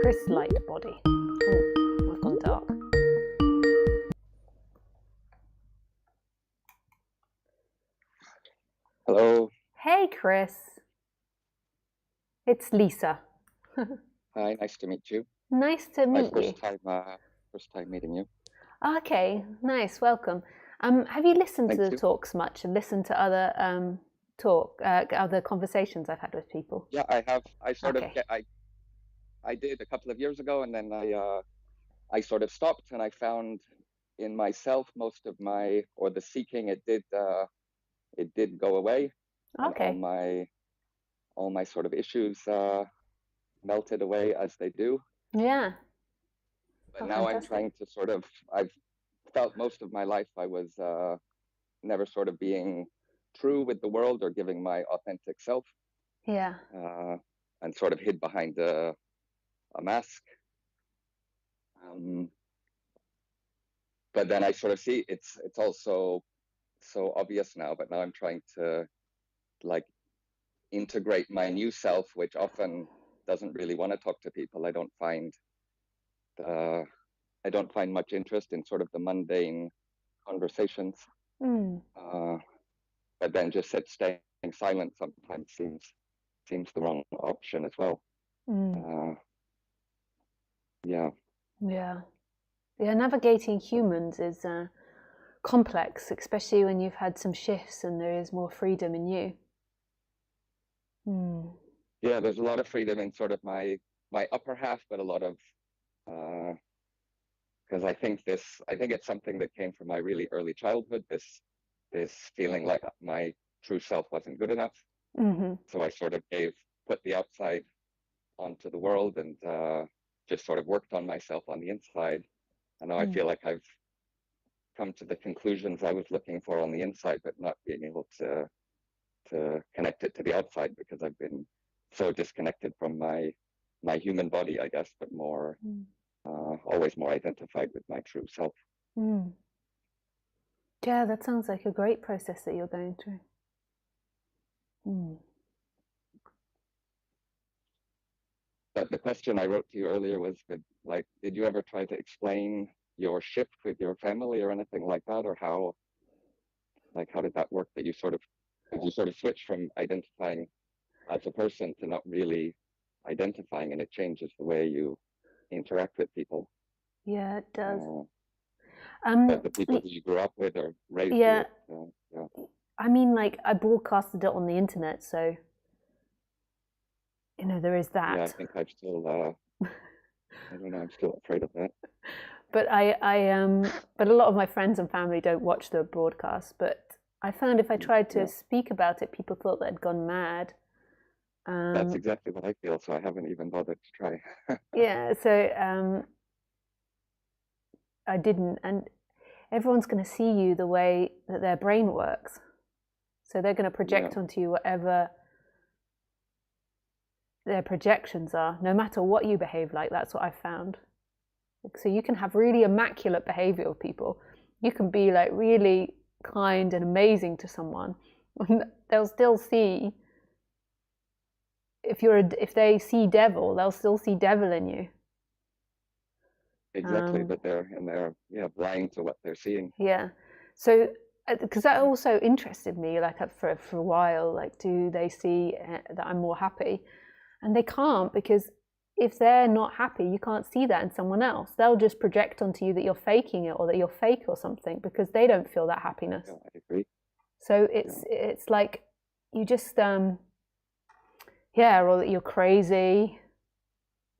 [SPEAKER 1] Chris Lightbody. Oh, I've gone dark.
[SPEAKER 2] Hello.
[SPEAKER 1] Hey, Chris. It's Lisa.
[SPEAKER 2] Hi, nice to meet you.
[SPEAKER 1] Nice to meet you.
[SPEAKER 2] First time meeting you.
[SPEAKER 1] Okay, nice, welcome. Have you listened to
[SPEAKER 2] Thank
[SPEAKER 1] the
[SPEAKER 2] you.
[SPEAKER 1] talks much and listened to other other conversations I've had with people?
[SPEAKER 2] Yeah, I have. I sort of
[SPEAKER 1] Okay.
[SPEAKER 2] get. I did a couple of years ago, and then I sort of stopped, and I found in myself most of my or the seeking. It did go away, and
[SPEAKER 1] Okay.
[SPEAKER 2] all my sort of issues melted away as they do.
[SPEAKER 1] Yeah.
[SPEAKER 2] But
[SPEAKER 1] Oh,
[SPEAKER 2] now I'm
[SPEAKER 1] fantastic.
[SPEAKER 2] trying to sort of. I've felt most of my life I was never sort of being true with the world or giving my authentic self,
[SPEAKER 1] Yeah.
[SPEAKER 2] uh, and sort of hid behind a mask. Um, but then I sort of see it's also so obvious now. But now I'm trying to like integrate my new self, which often doesn't really want to talk to people. Uh, I don't find much interest in sort of the mundane conversations.
[SPEAKER 1] Mm.
[SPEAKER 2] Uh, but then just staying silent sometimes seems the wrong option as well.
[SPEAKER 1] Mm.
[SPEAKER 2] Uh, yeah,
[SPEAKER 1] Yeah. Yeah. Navigating humans is complex, especially when you've had some shifts and there is more freedom in you. Mm.
[SPEAKER 2] yeah. There's a lot of freedom in sort of my upper half, but a lot of because I think it's something that came from my really early childhood. This feeling like my true self wasn't good enough,
[SPEAKER 1] Mm-hmm.
[SPEAKER 2] so I sort of put the outside onto the world and just sort of worked on myself on the inside. And now I
[SPEAKER 1] Mm.
[SPEAKER 2] feel like I've come to the conclusions I was looking for on the inside, but not being able to connect it to the outside because I've been so disconnected from my human body, I guess, but more
[SPEAKER 1] Mm.
[SPEAKER 2] always more identified with my true self.
[SPEAKER 1] Mm. Yeah, that sounds like a great process that you're going through. Mm.
[SPEAKER 2] But the question I wrote to you earlier was, like, did you ever try to explain your shift with your family or anything like that, or how did that work? That you sort of switch from identifying as a person to not really identifying, and it changes the way you interact with people.
[SPEAKER 1] Yeah, it does.
[SPEAKER 2] Uh,
[SPEAKER 1] Um,
[SPEAKER 2] but the people who you grew up with or raised you
[SPEAKER 1] yeah,
[SPEAKER 2] with, yeah,
[SPEAKER 1] I mean, like, I broadcasted it on the internet, so, there is
[SPEAKER 2] yeah, I
[SPEAKER 1] that.
[SPEAKER 2] think I don't know, I'm still afraid of that.
[SPEAKER 1] But but a lot of my friends and family don't watch the broadcast. But I found if I tried to
[SPEAKER 2] Yeah,
[SPEAKER 1] speak about it, people thought that I'd gone mad.
[SPEAKER 2] that's
[SPEAKER 1] Um,
[SPEAKER 2] exactly what I feel. So I haven't even bothered to try.
[SPEAKER 1] yeah, so I didn't. And everyone's going to see you the way that their brain works. So they're going to
[SPEAKER 2] Yeah,
[SPEAKER 1] project onto you whatever their projections are, no matter what you behave like. That's what I found. So you can have really immaculate behavior with people. You can be like really kind and amazing to someone. They'll still see if they see devil, they'll still see devil in you.
[SPEAKER 2] exactly.
[SPEAKER 1] Um,
[SPEAKER 2] But they're yeah blind to what they're seeing.
[SPEAKER 1] yeah. So because that also interested me, like for a while, like do they see that I'm more happy? And they can't, because if they're not happy, you can't see that in someone else. They'll just project onto you that you're faking it or that you're fake or something because they don't feel that happiness.
[SPEAKER 2] Yeah, I agree.
[SPEAKER 1] So
[SPEAKER 2] Yeah,
[SPEAKER 1] it's like you just yeah, or that you're crazy,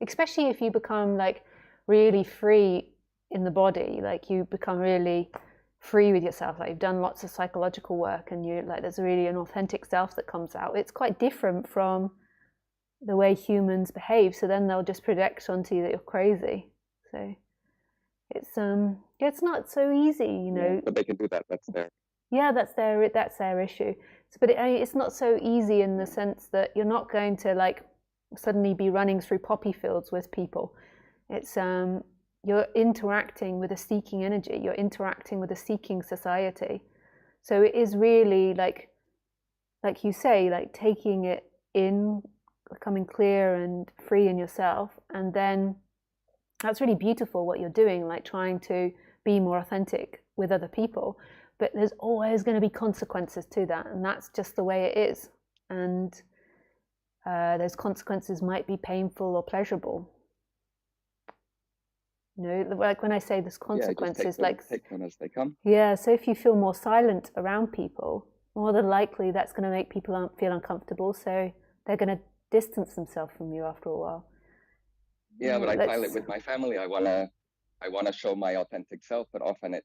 [SPEAKER 1] especially if you become like really free in the body, like you become really free with yourself, like you've done lots of psychological work and you like there's really an authentic self that comes out. It's quite different from the way humans behave, so then they'll just project onto you that you're crazy. So it's not so easy,
[SPEAKER 2] yeah. But they can do that. That's their
[SPEAKER 1] yeah, that's their issue. But it's not so easy in the
[SPEAKER 2] yeah,
[SPEAKER 1] sense that you're not going to like suddenly be running through poppy fields with people. It's you're interacting with a seeking energy, you're interacting with a seeking society. So it is really like you say, like taking it in, becoming clear and free in yourself, and then that's really beautiful what you're doing, like trying to be more authentic with other people. But there's always going to be consequences to that, and that's just the way it is. And those consequences might be painful or pleasurable. You know, like when I say there's
[SPEAKER 2] Yeah,
[SPEAKER 1] consequences,
[SPEAKER 2] just take
[SPEAKER 1] like
[SPEAKER 2] take them as they come.
[SPEAKER 1] yeah. So if you feel more silent around people, more than likely that's going to make people feel uncomfortable. So they're going to distance themselves from you after a while.
[SPEAKER 2] Yeah, but I find it
[SPEAKER 1] Let's
[SPEAKER 2] with my family. I wanna show my authentic self, but often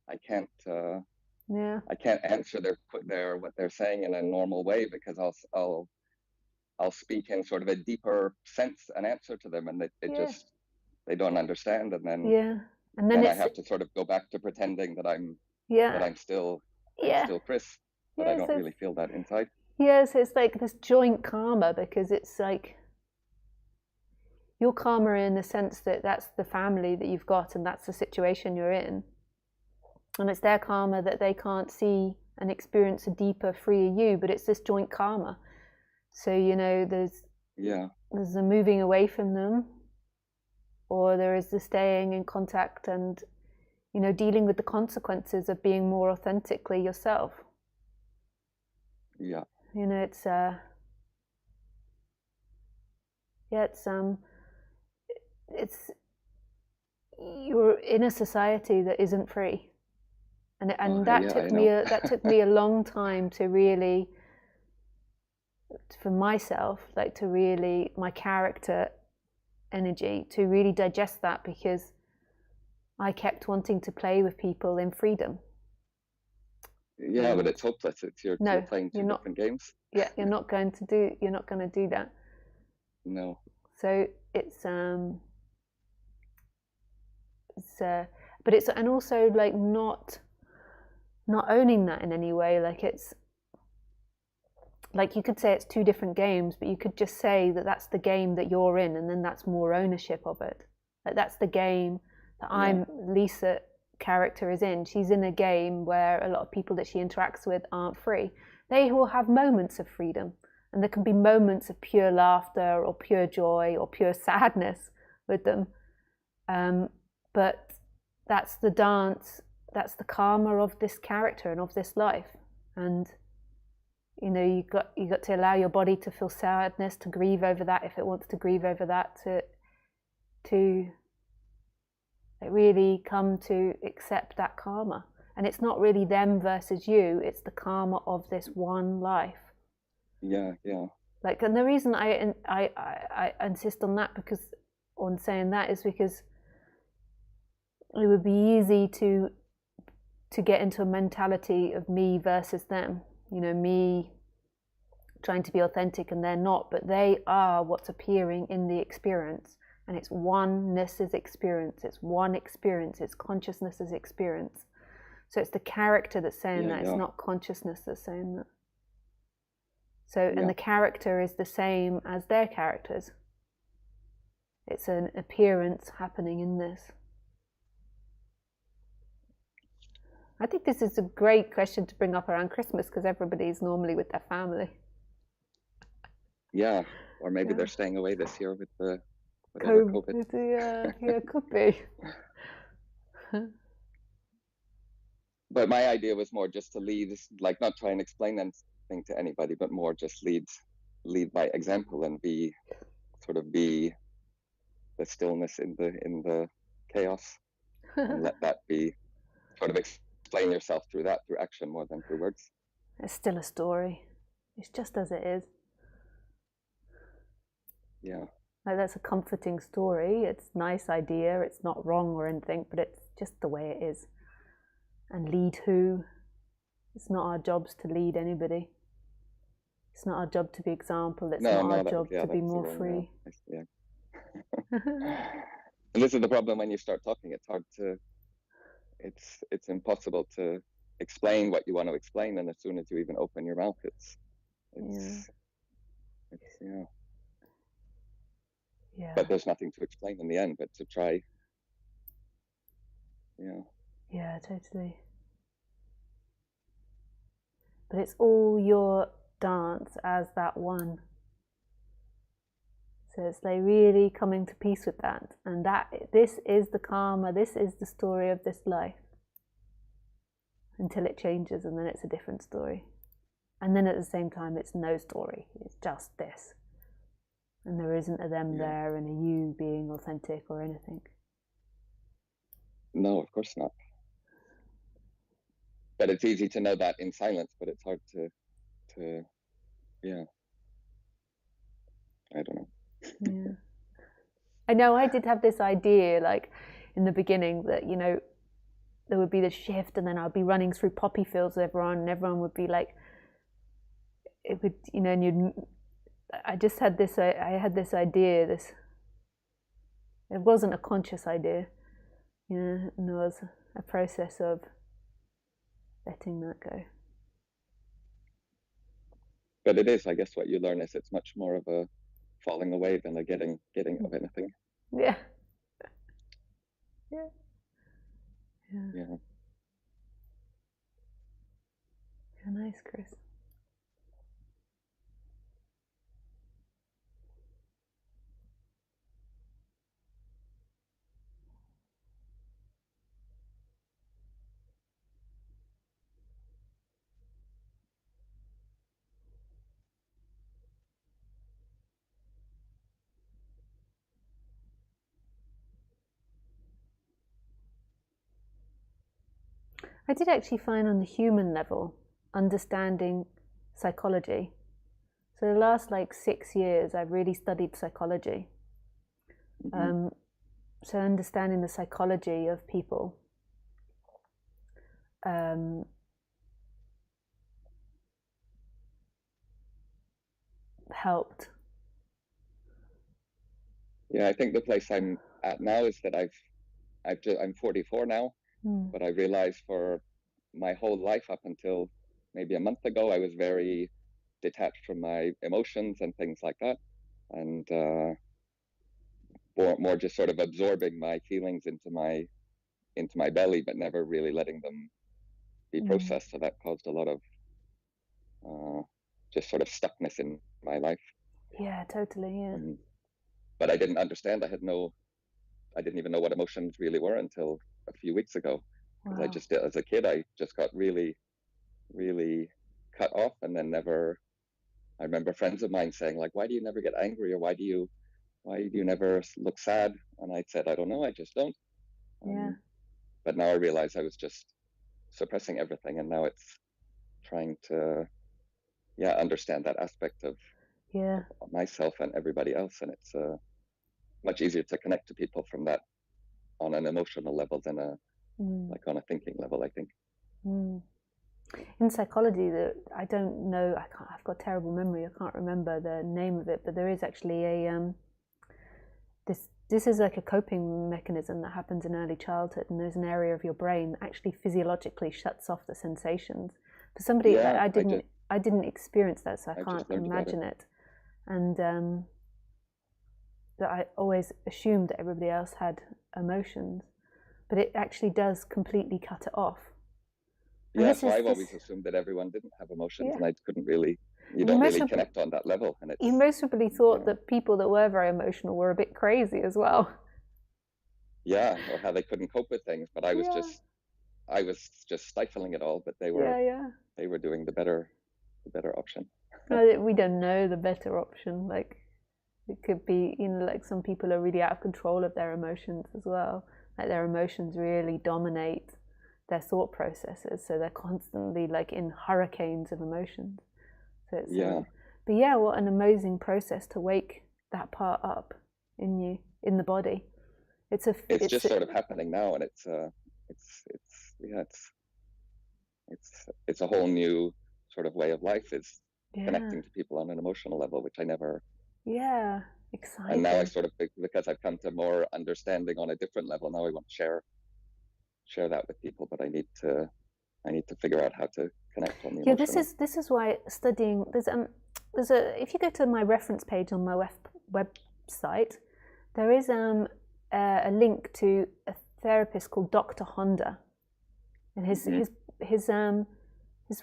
[SPEAKER 2] I can't
[SPEAKER 1] yeah
[SPEAKER 2] I can't answer their what they're saying in a normal way because I'll speak in sort of a deeper sense an answer to them, and it
[SPEAKER 1] yeah
[SPEAKER 2] just they don't understand, and
[SPEAKER 1] yeah. And then
[SPEAKER 2] then I
[SPEAKER 1] it's
[SPEAKER 2] have to sort of go back to pretending that
[SPEAKER 1] yeah
[SPEAKER 2] I'm
[SPEAKER 1] yeah
[SPEAKER 2] still Chris, but I
[SPEAKER 1] yeah.
[SPEAKER 2] don't
[SPEAKER 1] So
[SPEAKER 2] really feel that inside.
[SPEAKER 1] yeah, so it's like this joint karma because it's like your karma in the sense that that's the family that you've got and that's the situation you're in, and it's their karma that they can't see and experience a deeper, freer you, but it's this joint karma. So you know,
[SPEAKER 2] Yeah,
[SPEAKER 1] there's a moving away from them, or there is the staying in contact and you know dealing with the consequences of being more authentically yourself.
[SPEAKER 2] yeah,
[SPEAKER 1] You know, it's yeah, it's you're in a society that isn't free, and
[SPEAKER 2] okay,
[SPEAKER 1] that
[SPEAKER 2] yeah, I
[SPEAKER 1] took
[SPEAKER 2] know.
[SPEAKER 1] me a long time to really, for myself, like to really my character energy to really digest that, because I kept wanting to play with people in freedom.
[SPEAKER 2] Yeah, but
[SPEAKER 1] And
[SPEAKER 2] it's hopeless. You're
[SPEAKER 1] no,
[SPEAKER 2] playing
[SPEAKER 1] you're
[SPEAKER 2] two
[SPEAKER 1] not.
[SPEAKER 2] different games.
[SPEAKER 1] Yeah, you're not going to do that.
[SPEAKER 2] No.
[SPEAKER 1] So it's but it's, and also like not owning that in any way. Like it's like you could say it's two different games, but you could just say that that's the game that you're in, and then that's more ownership of it. Like that's the game that
[SPEAKER 2] Yeah,
[SPEAKER 1] Lisa character is in. She's in a game where a lot of people that she interacts with aren't free. They will have moments of freedom, and there can be moments of pure laughter or pure joy or pure sadness with them. But that's the dance, that's the karma of this character and of this life. And you know, you got to allow your body to feel sadness, to grieve over that if it wants to grieve over that, to really come to accept that karma. And it's not really them versus you, it's the karma of this one life.
[SPEAKER 2] yeah, yeah,
[SPEAKER 1] Like, and the reason I insist on that, because on saying that, is because it would be easy to get into a mentality of me versus them. You know, me trying to be authentic and they're not, but they are what's appearing in the experience. And it's oneness experience, it's one experience, it's consciousness experience. So it's the character that's saying
[SPEAKER 2] yeah,
[SPEAKER 1] that, it's
[SPEAKER 2] yeah,
[SPEAKER 1] not consciousness that's saying that. So, and
[SPEAKER 2] yeah,
[SPEAKER 1] the character is the same as their characters. It's an appearance happening in this. I think this is a great question to bring up around Christmas, because everybody's normally with their family.
[SPEAKER 2] yeah. Or maybe
[SPEAKER 1] Yeah.
[SPEAKER 2] they're staying away this year with the whatever COVID.
[SPEAKER 1] Yeah, yeah, could be.
[SPEAKER 2] But my idea was more just to lead, like not try and explain anything to anybody, but more just lead by example and be the stillness in the chaos, and let that be sort of explain yourself through that, through action more than through words.
[SPEAKER 1] It's still a story. It's just as it is.
[SPEAKER 2] Yeah,
[SPEAKER 1] Like, that's a comforting story. It's a nice idea. It's not wrong or anything, but it's just the way it is. And lead who? It's not our jobs to lead anybody. It's not our job to be example. It's
[SPEAKER 2] no,
[SPEAKER 1] not our
[SPEAKER 2] no,
[SPEAKER 1] job to be
[SPEAKER 2] that's the
[SPEAKER 1] more
[SPEAKER 2] wrong,
[SPEAKER 1] free.
[SPEAKER 2] yeah. And this is the problem when you start talking. It's hard to, it's impossible to explain what you want to explain, and as soon as you even open your mouth, it's
[SPEAKER 1] Yeah.
[SPEAKER 2] yeah.
[SPEAKER 1] Yeah.
[SPEAKER 2] But there's nothing to explain in the end, but to try. Yeah.
[SPEAKER 1] Yeah, totally. But it's all your dance as that one. So it's like really coming to peace with that, and that this is the karma, this is the story of this life, until it changes, and then it's a different story. And then at the same time, it's no story, it's just this. And there isn't a them there and a you being authentic or anything.
[SPEAKER 2] No, of course not. But it's easy to know that in silence, but it's hard to yeah, I don't know.
[SPEAKER 1] Yeah. I know I did have this idea, like in the beginning, that, you know, there would be this shift, and then I'd be running through poppy fields with everyone, and everyone would be like, it would, you know, and you'd, I just had this, I had this idea, this, it wasn't a conscious idea, you know, and there was a process of letting that go.
[SPEAKER 2] But it is, I guess, what you learn is it's much more of a falling away than a getting of anything.
[SPEAKER 1] Yeah. Yeah. Yeah.
[SPEAKER 2] Yeah.
[SPEAKER 1] Yeah, nice, Chris. I did actually find on the human level, understanding psychology. So the last like 6 years, I've really studied psychology.
[SPEAKER 2] Mm-hmm.
[SPEAKER 1] So understanding the psychology of people helped.
[SPEAKER 2] Yeah, I think the place I'm at now is that I'm 44 now, but I realized for my whole life up until maybe a month ago, I was very detached from my emotions and things like that, and more just sort of absorbing my feelings into my belly, but never really letting them be processed. So that caused a lot of just sort of stuckness in my life.
[SPEAKER 1] Yeah, totally. Yeah.
[SPEAKER 2] But I didn't understand. I didn't even know what emotions really were until a few weeks ago. Because
[SPEAKER 1] Wow.
[SPEAKER 2] as a kid, I just got really, really cut off, and then never. I remember friends of mine saying like, "Why do you never get angry, or why do you never look sad?" And I said, "I don't know. I just don't."
[SPEAKER 1] Yeah.
[SPEAKER 2] But now I realize I was just suppressing everything, and now it's trying to, understand that aspect of myself and everybody else, and it's much easier to connect to people from that on an emotional level than like on a thinking level, I think.
[SPEAKER 1] In psychology, I don't know, I've got terrible memory, I can't remember the name of it, but there is actually a this is like a coping mechanism that happens in early childhood, and there's an area of your brain that actually physiologically shuts off the sensations. For somebody, I didn't experience that, so I can't imagine it. And that I always assumed that everybody else had emotions, but it actually does completely cut it off.
[SPEAKER 2] Yeah, so I've always assumed that everyone didn't have emotions, and I couldn't really, don't really connect on that level. And it's,
[SPEAKER 1] you most probably thought that people that were very emotional were a bit crazy as well.
[SPEAKER 2] Yeah, or how they couldn't cope with things. But I was just stifling it all. But they were doing the better option.
[SPEAKER 1] We don't know the better option. Like, it could be, you know, like some people are really out of control of their emotions as well. Like their emotions really dominate their thought processes, so they're constantly like in hurricanes of emotions. So it's but yeah, what an amazing process to wake that part up in you, in the body. It's
[SPEAKER 2] just sort of happening now, and it's a whole new sort of way of life, is connecting to people on an emotional level, which I never.
[SPEAKER 1] Yeah, exciting.
[SPEAKER 2] And now I sort of, because I've come to more understanding on a different level, now I want to share that with people, but I need to figure out how to connect on the emotional.
[SPEAKER 1] This is why studying, there's a, if you go to my reference page on my website, there is a link to a therapist called Dr. Honda, and his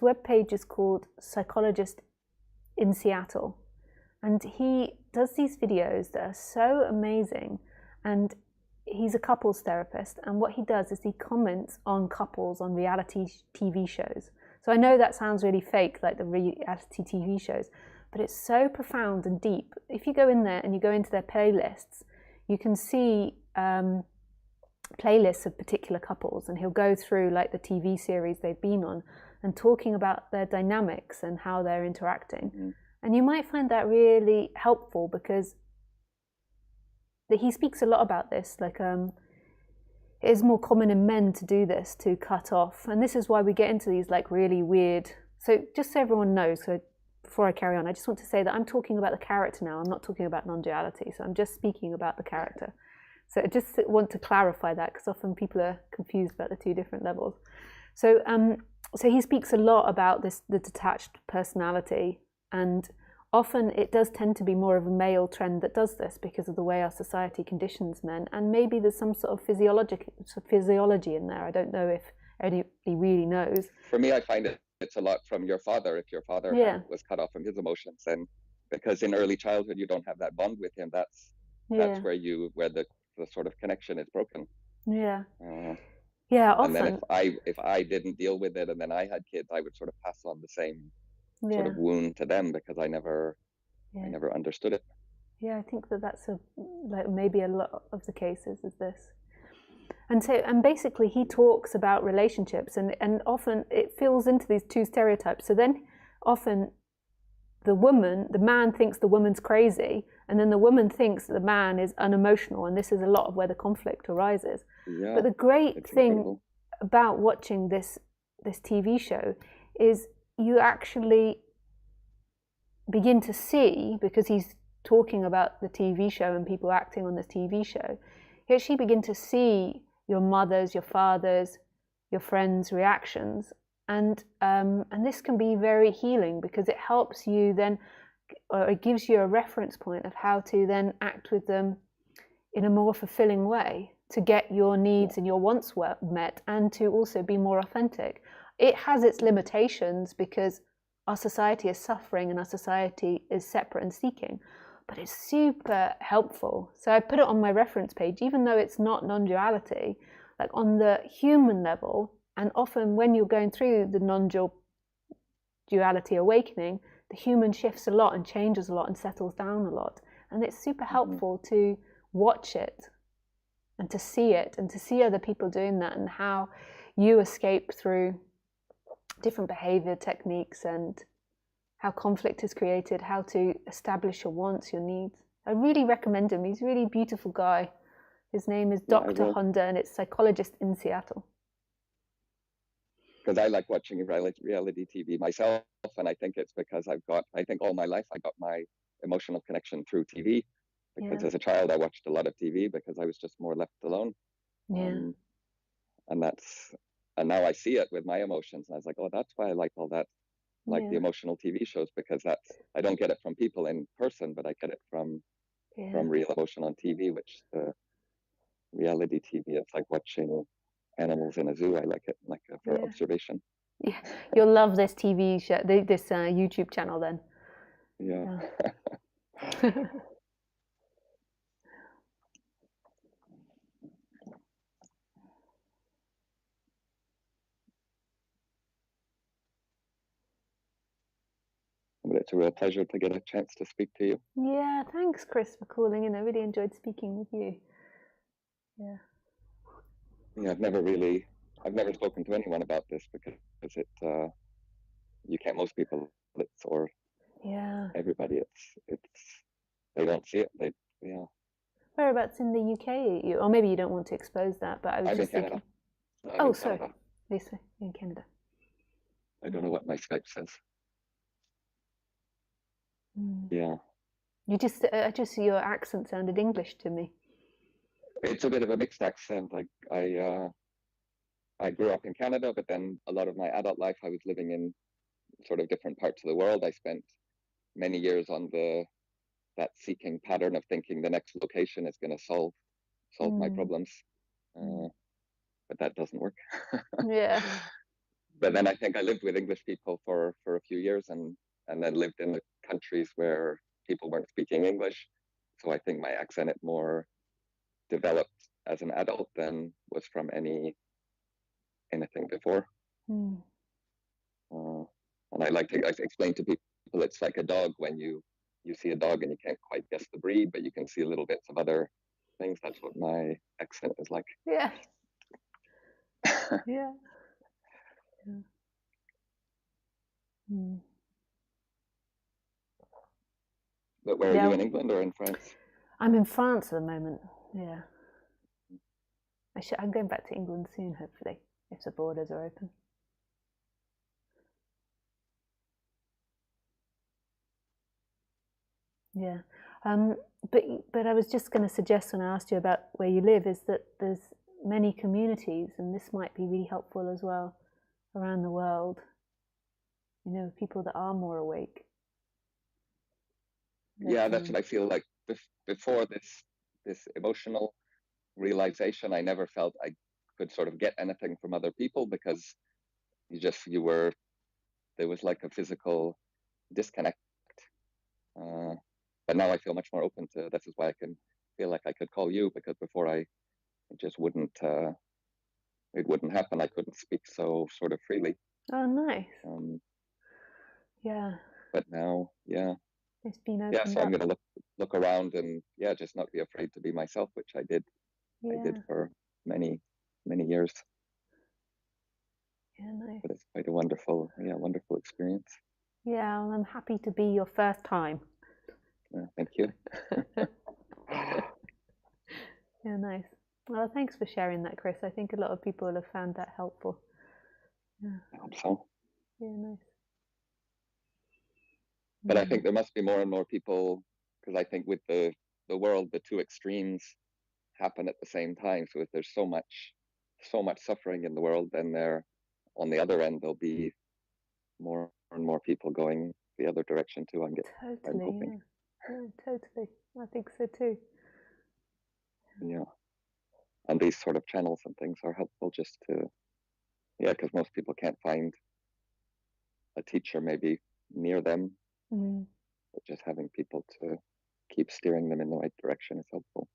[SPEAKER 1] web page is called Psychologist in Seattle, and he does these videos that are so amazing. And he's a couples therapist, and what he does is he comments on couples on reality TV shows. So I know that sounds really fake, like the reality TV shows, but it's so profound and deep. If you go in there and you go into their playlists, you can see playlists of particular couples, and he'll go through like the TV series they've been on and talking about their dynamics and how they're interacting.
[SPEAKER 2] Mm-hmm.
[SPEAKER 1] And you might find that really helpful because he speaks a lot about this. Like, it is more common in men to do this, to cut off. And this is why we get into these like really weird. So just so everyone knows, so before I carry on, I just want to say that I'm talking about the character now. I'm not talking about non-duality. So I'm just speaking about the character. So I just want to clarify that because often people are confused about the two different levels. So, so he speaks a lot about this, the detached personality, and often it does tend to be more of a male trend that does this because of the way our society conditions men, and maybe there's some sort of physiology in there. I don't know if anybody really knows.
[SPEAKER 2] For me, I find it's a lot from your father. If your father was cut off from his emotions, and because in early childhood you don't have that bond with him, that's where the sort of connection is broken. Often. And then if I didn't deal with it and then I had kids, I would sort of pass on the same sort of wound to them because I never understood it.
[SPEAKER 1] Yeah, I think that's maybe a lot of the cases is this. And basically he talks about relationships, and often it fills into these two stereotypes. So then often the man thinks the woman's crazy, and then the woman thinks the man is unemotional, and this is a lot of where the conflict arises. But the great thing about watching this TV show is you actually begin to see, because he's talking about the TV show and people acting on this TV show, you actually begin to see your mother's, your father's, your friends' reactions. And this can be very healing because it helps you then, or it gives you a reference point of how to then act with them in a more fulfilling way to get your needs and your wants met, and to also be more authentic. It has its limitations because our society is suffering and our society is separate and seeking, but it's super helpful. So I put it on my reference page, even though it's not non-duality, like on the human level. And often when you're going through the non-duality awakening, the human shifts a lot and changes a lot and settles down a lot. And it's super helpful to watch it and to see it and to see other people doing that, and how you escape through different behavior techniques and how conflict is created, how to establish your wants, your needs. I really recommend him. He's a really beautiful guy. His name is Dr. Honda, and it's psychologist in Seattle.
[SPEAKER 2] Because I like watching reality TV myself, and I think it's because I think all my life I got my emotional connection through TV. Because as a child I watched a lot of TV because I was just more left alone. And now I see it with my emotions, and I was like, oh, that's why I like all that, like the emotional TV shows, because I don't get it from people in person, but I get it from real emotion on TV, which the reality TV, it's like watching animals in a zoo. I like it, like for observation.
[SPEAKER 1] Yeah, you'll love this TV show, this YouTube channel then.
[SPEAKER 2] Yeah. But it's a real pleasure to get a chance to speak to you.
[SPEAKER 1] Yeah, thanks, Chris, for calling in. I really enjoyed speaking with you. Yeah,
[SPEAKER 2] I've never spoken to anyone about this because you can't, most people, or everybody, they don't see it.
[SPEAKER 1] Whereabouts in the UK are you? Or maybe you don't want to expose that, but I was just thinking. Oh, sorry. Lisa, in Canada.
[SPEAKER 2] I don't know what my Skype says. Yeah.
[SPEAKER 1] You just your accent sounded English to me.
[SPEAKER 2] It's a bit of a mixed accent. Like I grew up in Canada, but then a lot of my adult life I was living in sort of different parts of the world. I spent many years on that seeking pattern of thinking the next location is going to solve my problems, but that doesn't work.
[SPEAKER 1] Yeah.
[SPEAKER 2] But then I think I lived with English people for a few years, and then lived in the countries where people weren't speaking English. So I think my accent is more developed as an adult than was from anything before. And I like to explain to people it's like a dog. When you see a dog and you can't quite guess the breed, but you can see little bits of other things. That's what my accent is like.
[SPEAKER 1] Yeah. Yeah. Yeah. Mm.
[SPEAKER 2] But where are you, in England or in France?
[SPEAKER 1] I'm in France at the moment. Yeah. I'm going back to England soon, hopefully, if the borders are open. Yeah. But I was just going to suggest when I asked you about where you live is that there's many communities, and this might be really helpful as well around the world. You know, people that are more awake.
[SPEAKER 2] Yeah, that's what I feel like. Before this emotional realization, I never felt I could sort of get anything from other people because there was like a physical disconnect. But now I feel much more open to. This is why I can feel like I could call you, because before it just wouldn't. It wouldn't happen. I couldn't speak so sort of freely.
[SPEAKER 1] Oh, nice.
[SPEAKER 2] Yeah. But now, yeah.
[SPEAKER 1] It's been opened
[SPEAKER 2] Yeah, so
[SPEAKER 1] up.
[SPEAKER 2] I'm gonna look around and just not be afraid to be myself, which I did.
[SPEAKER 1] Yeah.
[SPEAKER 2] I did for many years.
[SPEAKER 1] Yeah, nice.
[SPEAKER 2] But it's quite a wonderful experience.
[SPEAKER 1] Yeah, well, I'm happy to be your first time.
[SPEAKER 2] Thank you.
[SPEAKER 1] Yeah, nice. Well, thanks for sharing that, Chris. I think a lot of people will have found that helpful. Yeah.
[SPEAKER 2] I hope so.
[SPEAKER 1] Yeah, nice.
[SPEAKER 2] But I think there must be more and more people, because I think with the world, the two extremes happen at the same time. So if there's so much suffering in the world, then on the other end there'll be more and more people going the other direction too. I'm hoping.
[SPEAKER 1] Yeah, totally. I think so too.
[SPEAKER 2] Yeah. And these sort of channels and things are helpful just to, because most people can't find a teacher maybe near them, but just having people to keep steering them in the right direction is helpful.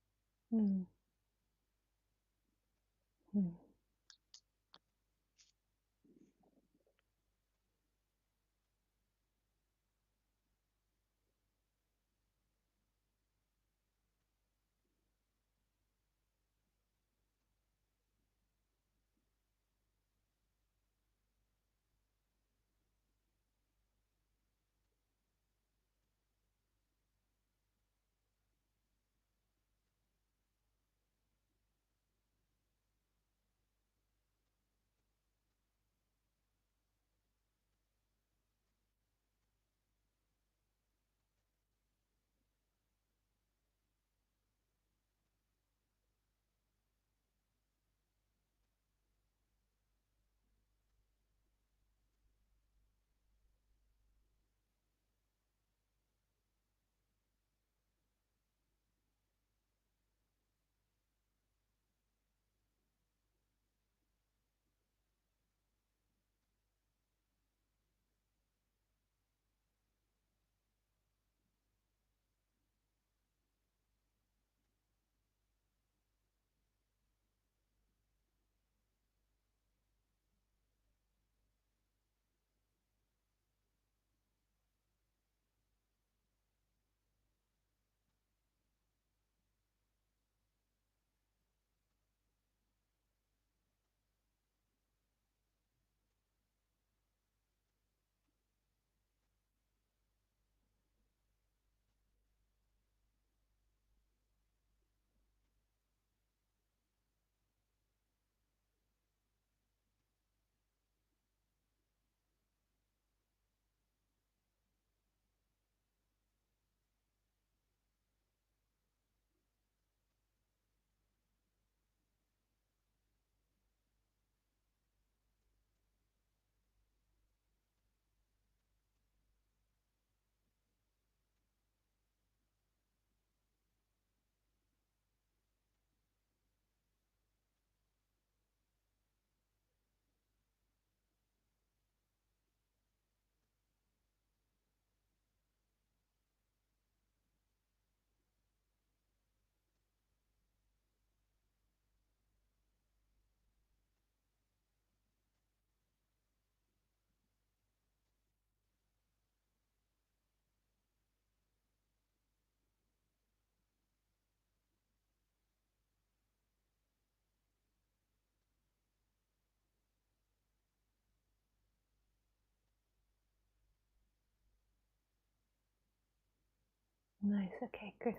[SPEAKER 1] Nice. Okay, Chris.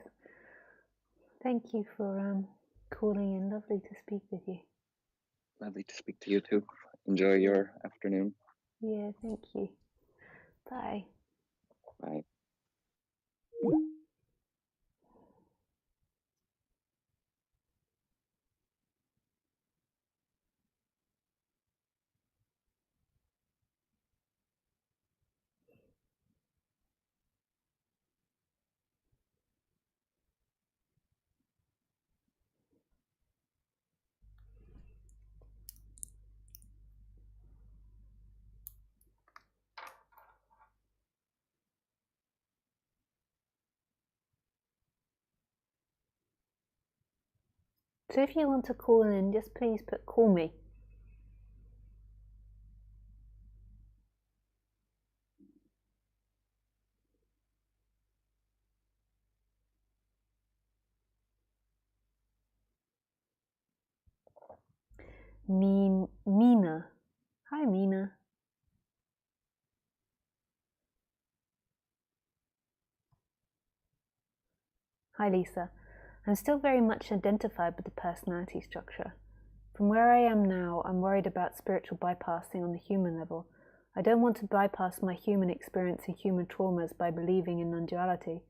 [SPEAKER 1] Thank you for calling in. Lovely to speak with you.
[SPEAKER 2] Lovely to speak to you too. Enjoy your afternoon.
[SPEAKER 1] Yeah, thank you. Bye.
[SPEAKER 2] Bye.
[SPEAKER 1] So if you want to call in, just please call me. Mina. Hi, Mina. Hi, Lisa. I'm still very much identified with the personality structure. From where I am now, I'm worried about spiritual bypassing on the human level. I don't want to bypass my human experience and human traumas by believing in non-duality,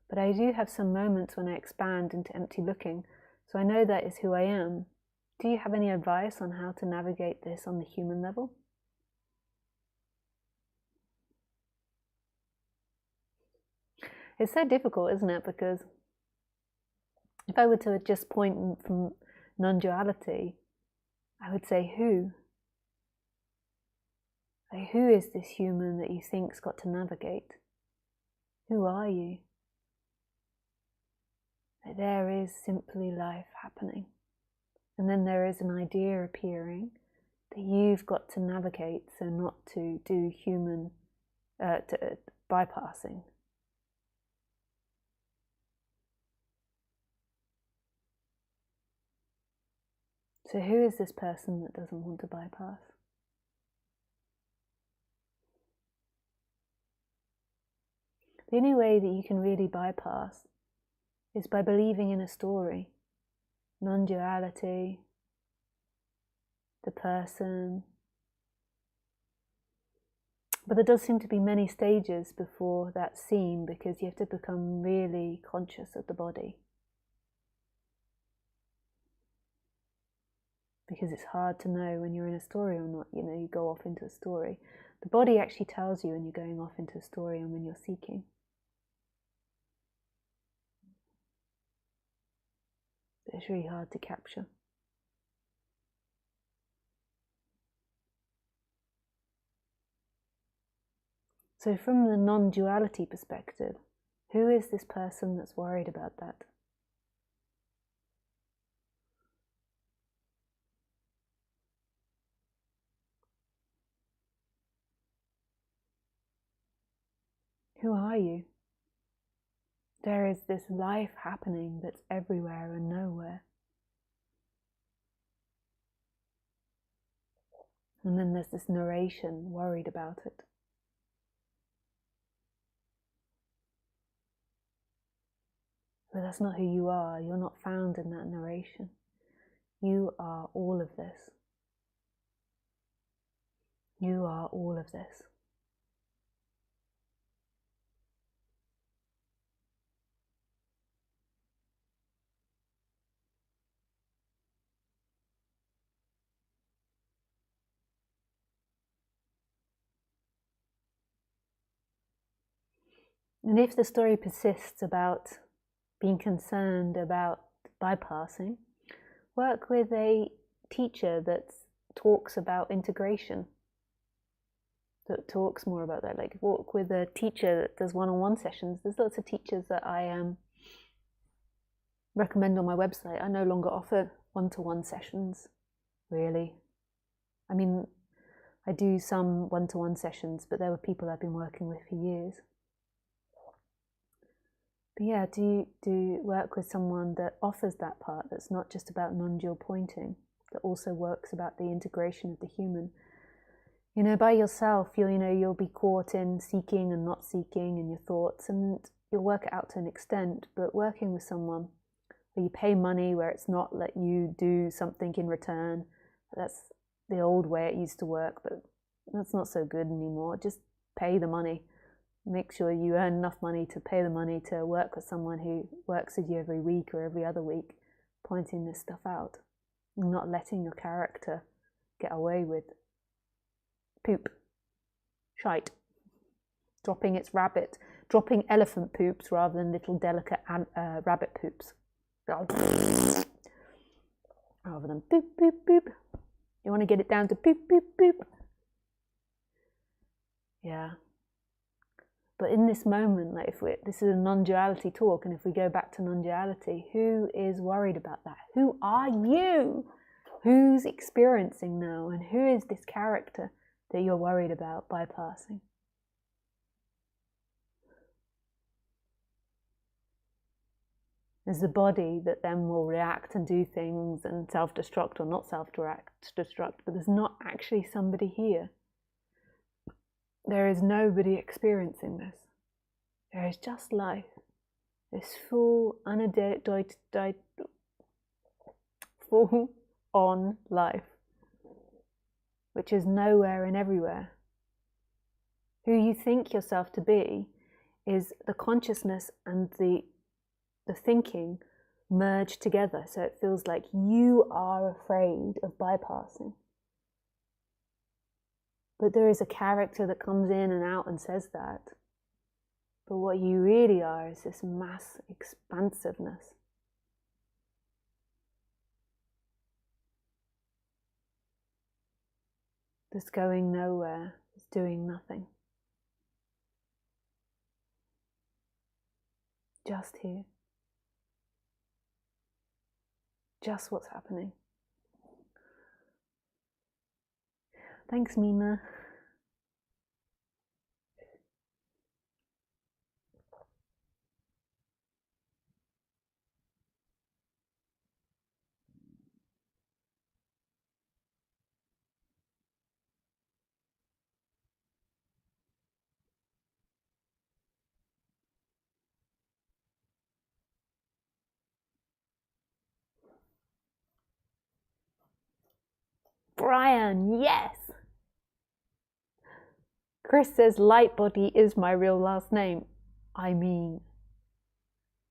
[SPEAKER 1] but I do have some moments when I expand into empty looking, so I know that is who I am. Do you have any advice on how to navigate this on the human level? It's so difficult, isn't it? Because if I were to just point from non-duality, I would say who? Like, who is this human that you think's got to navigate? Who are you? Like, there is simply life happening. And then there is an idea appearing that you've got to navigate, so not to do human bypassing. So who is this person that doesn't want to bypass? The only way that you can really bypass is by believing in a story. Non-duality, the person. But there does seem to be many stages before that's seen, because you have to become really conscious of the body. Because it's hard to know when you're in a story or not. You know, you go off into a story. The body actually tells you when you're going off into a story and when you're seeking. It's really hard to capture. So from the non-duality perspective, who is this person that's worried about that? Who are you? There is this life happening that's everywhere and nowhere. And then there's this narration worried about it. But that's not who you are. You're not found in that narration. You are all of this. You are all of this. And if the story persists about being concerned about bypassing, work with a teacher that talks about integration, that talks more about that. Like, walk with a teacher that does one-on-one sessions. There's lots of teachers that I recommend on my website. I no longer offer one-to-one sessions, really. I mean, I do some one-to-one sessions, but there were people I've been working with for years. But yeah, do work with someone that offers that part, that's not just about non-dual pointing, that also works about the integration of the human. You know, by yourself, you'll be caught in seeking and not seeking in your thoughts, and you'll work it out to an extent, but working with someone where you pay money, where it's not let you do something in return, that's the old way it used to work, but that's not so good anymore. Just pay the money. Make sure you earn enough money to pay the money to work with someone who works with you every week or every other week, pointing this stuff out. Not letting your character get away with poop, shite, dropping elephant poops rather than little delicate rabbit poops. Rather than poop, poop, poop. You want to get it down to poop, poop, poop. Yeah. But in this moment, like this is a non-duality talk, and if we go back to non-duality, who is worried about that? Who are you? Who's experiencing now? And who is this character that you're worried about bypassing? There's the body that then will react and do things and self-destruct or not self-destruct, but there's not actually somebody here. There is nobody experiencing this. There is just life. This full, full-on life, which is nowhere and everywhere. Who you think yourself to be is the consciousness and the thinking merge together, so it feels like you are afraid of bypassing. But there is a character that comes in and out and says that. But what you really are is this mass expansiveness. That's going nowhere, it's doing nothing. Just here. Just what's happening. Thanks, Mima. Brian, yes! Chris says light body is my real last name. I mean,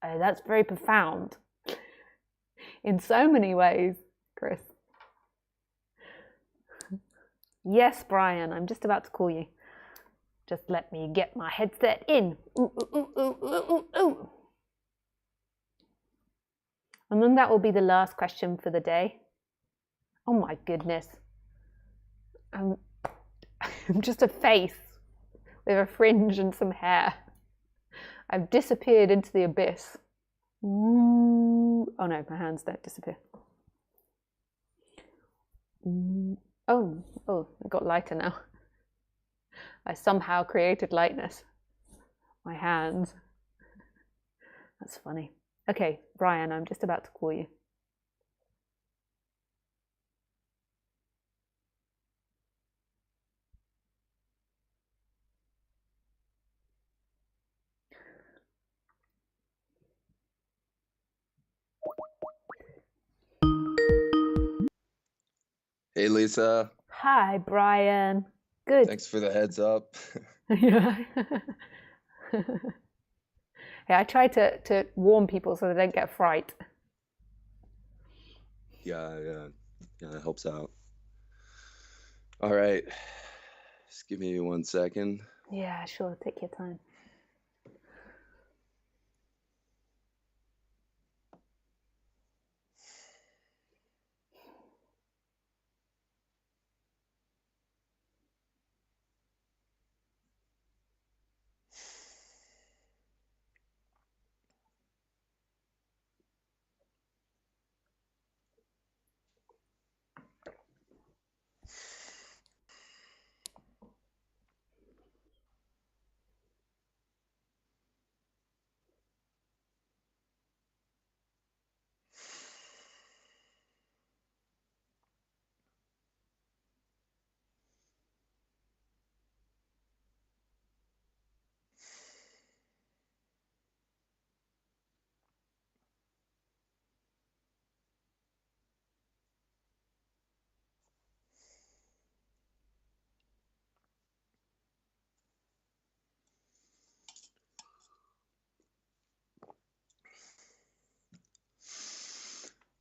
[SPEAKER 1] that's very profound. In so many ways, Chris. Yes, Brian, I'm just about to call you. Just let me get my headset in. Ooh, ooh, ooh, ooh, ooh, ooh. And then that will be the last question for the day. Oh my goodness. I'm just a face with a fringe and some hair. I've disappeared into the abyss. Ooh. Oh no, my hands don't disappear. Ooh. Oh, it got lighter now. I somehow created lightness. My hands. That's funny. Okay, Brian, I'm just about to call you.
[SPEAKER 3] Hey, Lisa.
[SPEAKER 1] Hi, Brian. Good.
[SPEAKER 3] Thanks for the heads up.
[SPEAKER 1] Yeah. Yeah, I try to warn people so they don't get fright.
[SPEAKER 3] Yeah, that helps out. All right, just give me 1 second.
[SPEAKER 1] Yeah, sure. Take your time.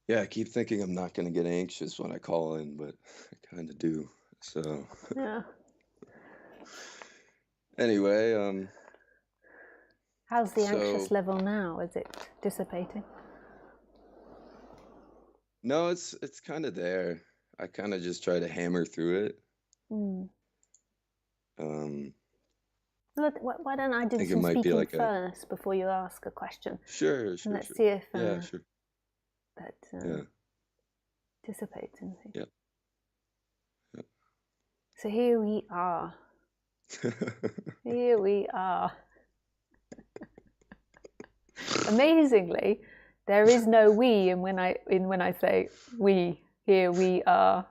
[SPEAKER 3] Yeah, I keep thinking I'm not going to get anxious when I call in, but I kind of do. So
[SPEAKER 1] Yeah.
[SPEAKER 3] anyway,
[SPEAKER 1] How's the anxious
[SPEAKER 3] so
[SPEAKER 1] level now? Is it dissipating?
[SPEAKER 3] no, it's kind of there. I kind of just try to hammer through it.
[SPEAKER 1] Mm.
[SPEAKER 3] Um,
[SPEAKER 1] Why don't I
[SPEAKER 3] I
[SPEAKER 1] do
[SPEAKER 3] think it
[SPEAKER 1] some
[SPEAKER 3] might be
[SPEAKER 1] speaking
[SPEAKER 3] like a
[SPEAKER 1] first before you ask a question?
[SPEAKER 3] sure,
[SPEAKER 1] And
[SPEAKER 3] sure,
[SPEAKER 1] let's
[SPEAKER 3] sure.
[SPEAKER 1] see if
[SPEAKER 3] Yeah, sure.
[SPEAKER 1] that
[SPEAKER 3] Yeah,
[SPEAKER 1] dissipates anything.
[SPEAKER 3] yeah,
[SPEAKER 1] So here we are.
[SPEAKER 3] yeah.
[SPEAKER 1] Here we are. Amazingly, there is no we in when I say we. Here we are.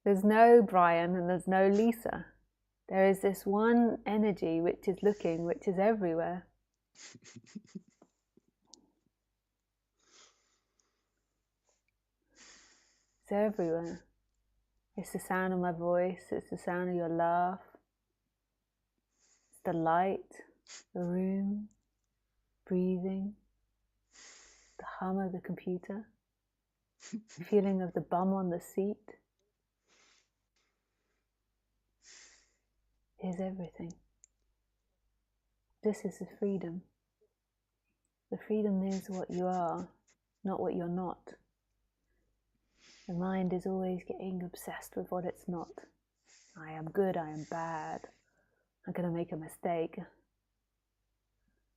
[SPEAKER 1] There's no Brian and there's no Lisa. There is this one energy which is looking, which is everywhere. It's everywhere. It's the sound of my voice, it's the sound of your laugh, it's the light, the room, breathing, the hum of the computer, the feeling of the bum on the seat. Is everything. This is the freedom. The freedom is what you are, not what you're not. The mind is always getting obsessed with what it's not. I am good, I am bad, I'm going to make a mistake.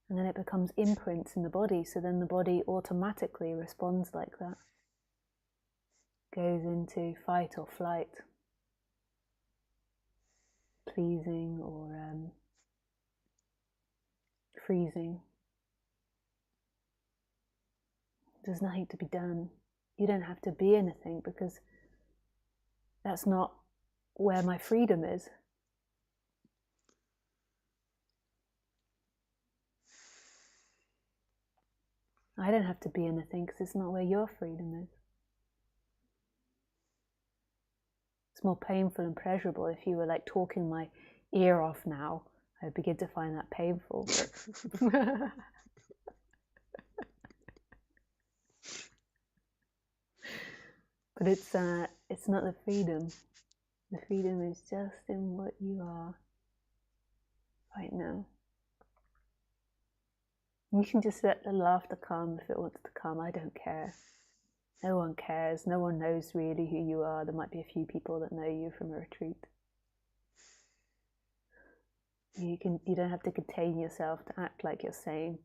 [SPEAKER 1] And then it becomes imprints in the body, so then the body automatically responds like that. Goes into fight or flight, pleasing or freezing. There's nothing to be done. You don't have to be anything because that's not where my freedom is. I don't have to be anything because it's not where your freedom is. It's more painful and pleasurable if you were like talking my ear off now. I begin to find that painful. But but it's not the freedom. The freedom is just in what you are right now. You can just let the laughter come if it wants to come. I don't care. No one cares. No one knows really who you are. There might be a few people that know you from a retreat. You don't have to contain yourself to act like you're sane.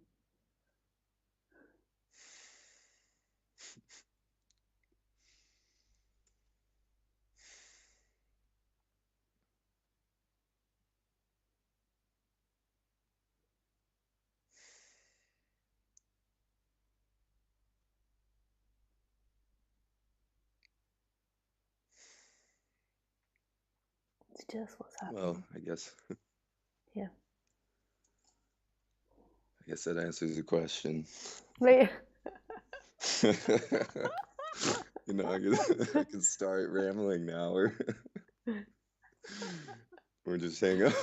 [SPEAKER 1] It's just what's happening.
[SPEAKER 3] Well, I guess
[SPEAKER 1] Yeah.
[SPEAKER 3] that answers the question.
[SPEAKER 1] Right.
[SPEAKER 3] You know, I can start rambling now, or just hang up.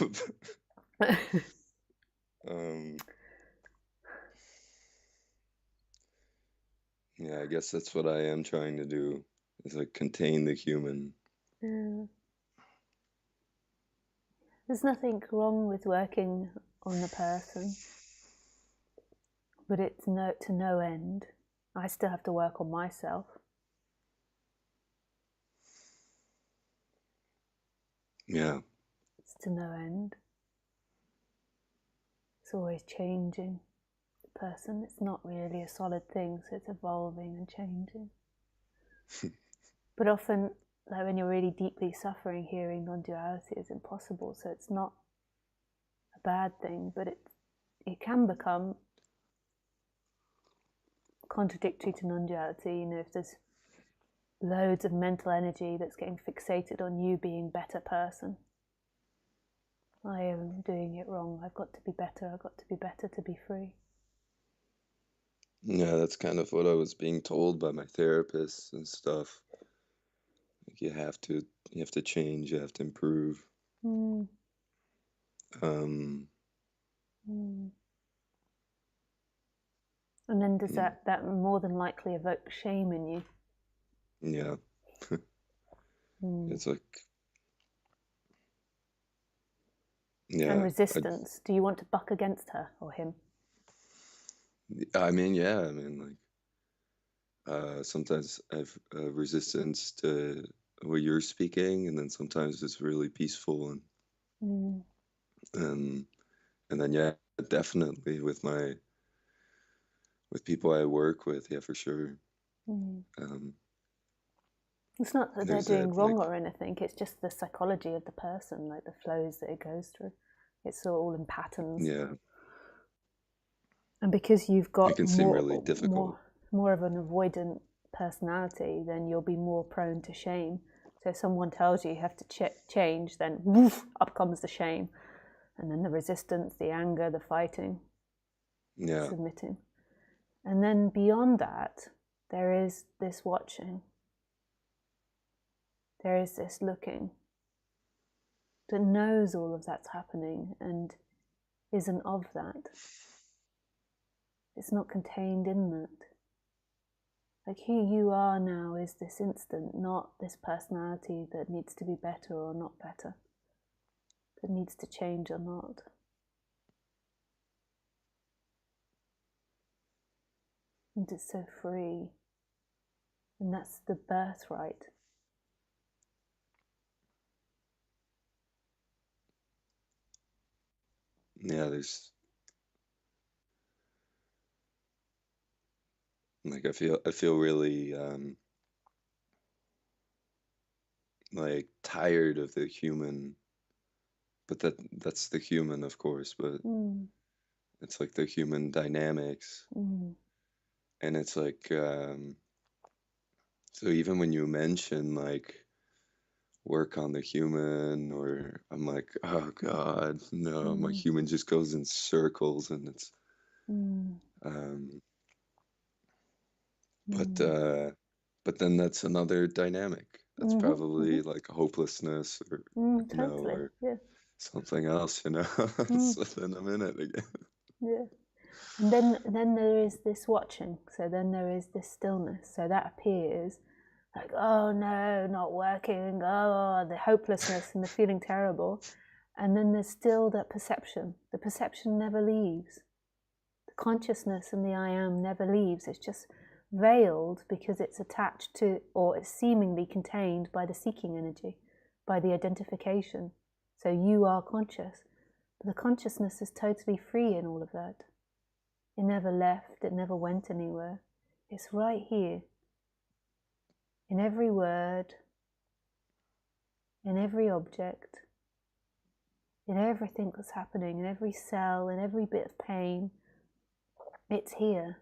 [SPEAKER 3] Yeah, I guess that's what I am trying to do, is like contain the human.
[SPEAKER 1] There's nothing wrong with working on the person, but it's to no end. I still have to work on myself.
[SPEAKER 3] Yeah.
[SPEAKER 1] It's to no end. It's always changing. The person, it's not really a solid thing, so it's evolving and changing. But often, like when you're really deeply suffering, hearing non-duality is impossible, so it's not a bad thing, but it can become contradictory to non-duality. You know, if there's loads of mental energy that's getting fixated on you being a better person. I am doing it wrong. I've got to be better. I've got to be better to be free.
[SPEAKER 3] Yeah, that's kind of what I was being told by my therapist and stuff. Like you have to change, you have to improve.
[SPEAKER 1] And then does that more than likely evoke shame in you?
[SPEAKER 3] Yeah. It's like, yeah.
[SPEAKER 1] And resistance. Do you want to buck against her or him?
[SPEAKER 3] I mean, yeah. I mean, like, sometimes I've resistance to what you're speaking, and then sometimes it's really peaceful, and then yeah, definitely with people I work with, yeah, for sure.
[SPEAKER 1] It's not that they're
[SPEAKER 3] There's
[SPEAKER 1] doing
[SPEAKER 3] that,
[SPEAKER 1] wrong
[SPEAKER 3] like,
[SPEAKER 1] or anything, it's just the psychology of the person, like the flows that it goes through. It's all in patterns.
[SPEAKER 3] yeah,
[SPEAKER 1] And because you've
[SPEAKER 3] it
[SPEAKER 1] got
[SPEAKER 3] can seem really difficult.
[SPEAKER 1] more of an avoidant personality, then you'll be more prone to shame. So if someone tells you you have to change, then woof, up comes the shame. And then the resistance, the anger, the fighting,
[SPEAKER 3] Yeah,
[SPEAKER 1] submitting. And then beyond that, there is this watching. There is this looking that knows all of that's happening and isn't of that. It's not contained in that. Like who you are now is this instant, not this personality that needs to be better or not better, that needs to change or not. And it's so free. And that's the birthright.
[SPEAKER 3] yeah. There's like I feel really like tired of the human, but that's the human, of course, but it's like the human dynamics, and it's like so even when you mention like work on the human, or I'm like, oh God, no, my human just goes in circles, and it's but then that's another dynamic. That's probably like hopelessness, or
[SPEAKER 1] Totally,
[SPEAKER 3] or
[SPEAKER 1] yeah.
[SPEAKER 3] something else, So then I'm in it again.
[SPEAKER 1] Yeah. And then there is this watching. So then there is this stillness. So that appears like, oh no, not working, oh, the hopelessness and the feeling terrible. And then there's still that perception. The perception never leaves. The consciousness and the I am never leaves. It's just veiled because it's attached to, or it's seemingly contained by the seeking energy, by the identification. So you are conscious. But the consciousness is totally free in all of that. It never left, it never went anywhere. It's right here. In every word, in every object, in everything that's happening, in every cell, in every bit of pain, it's here.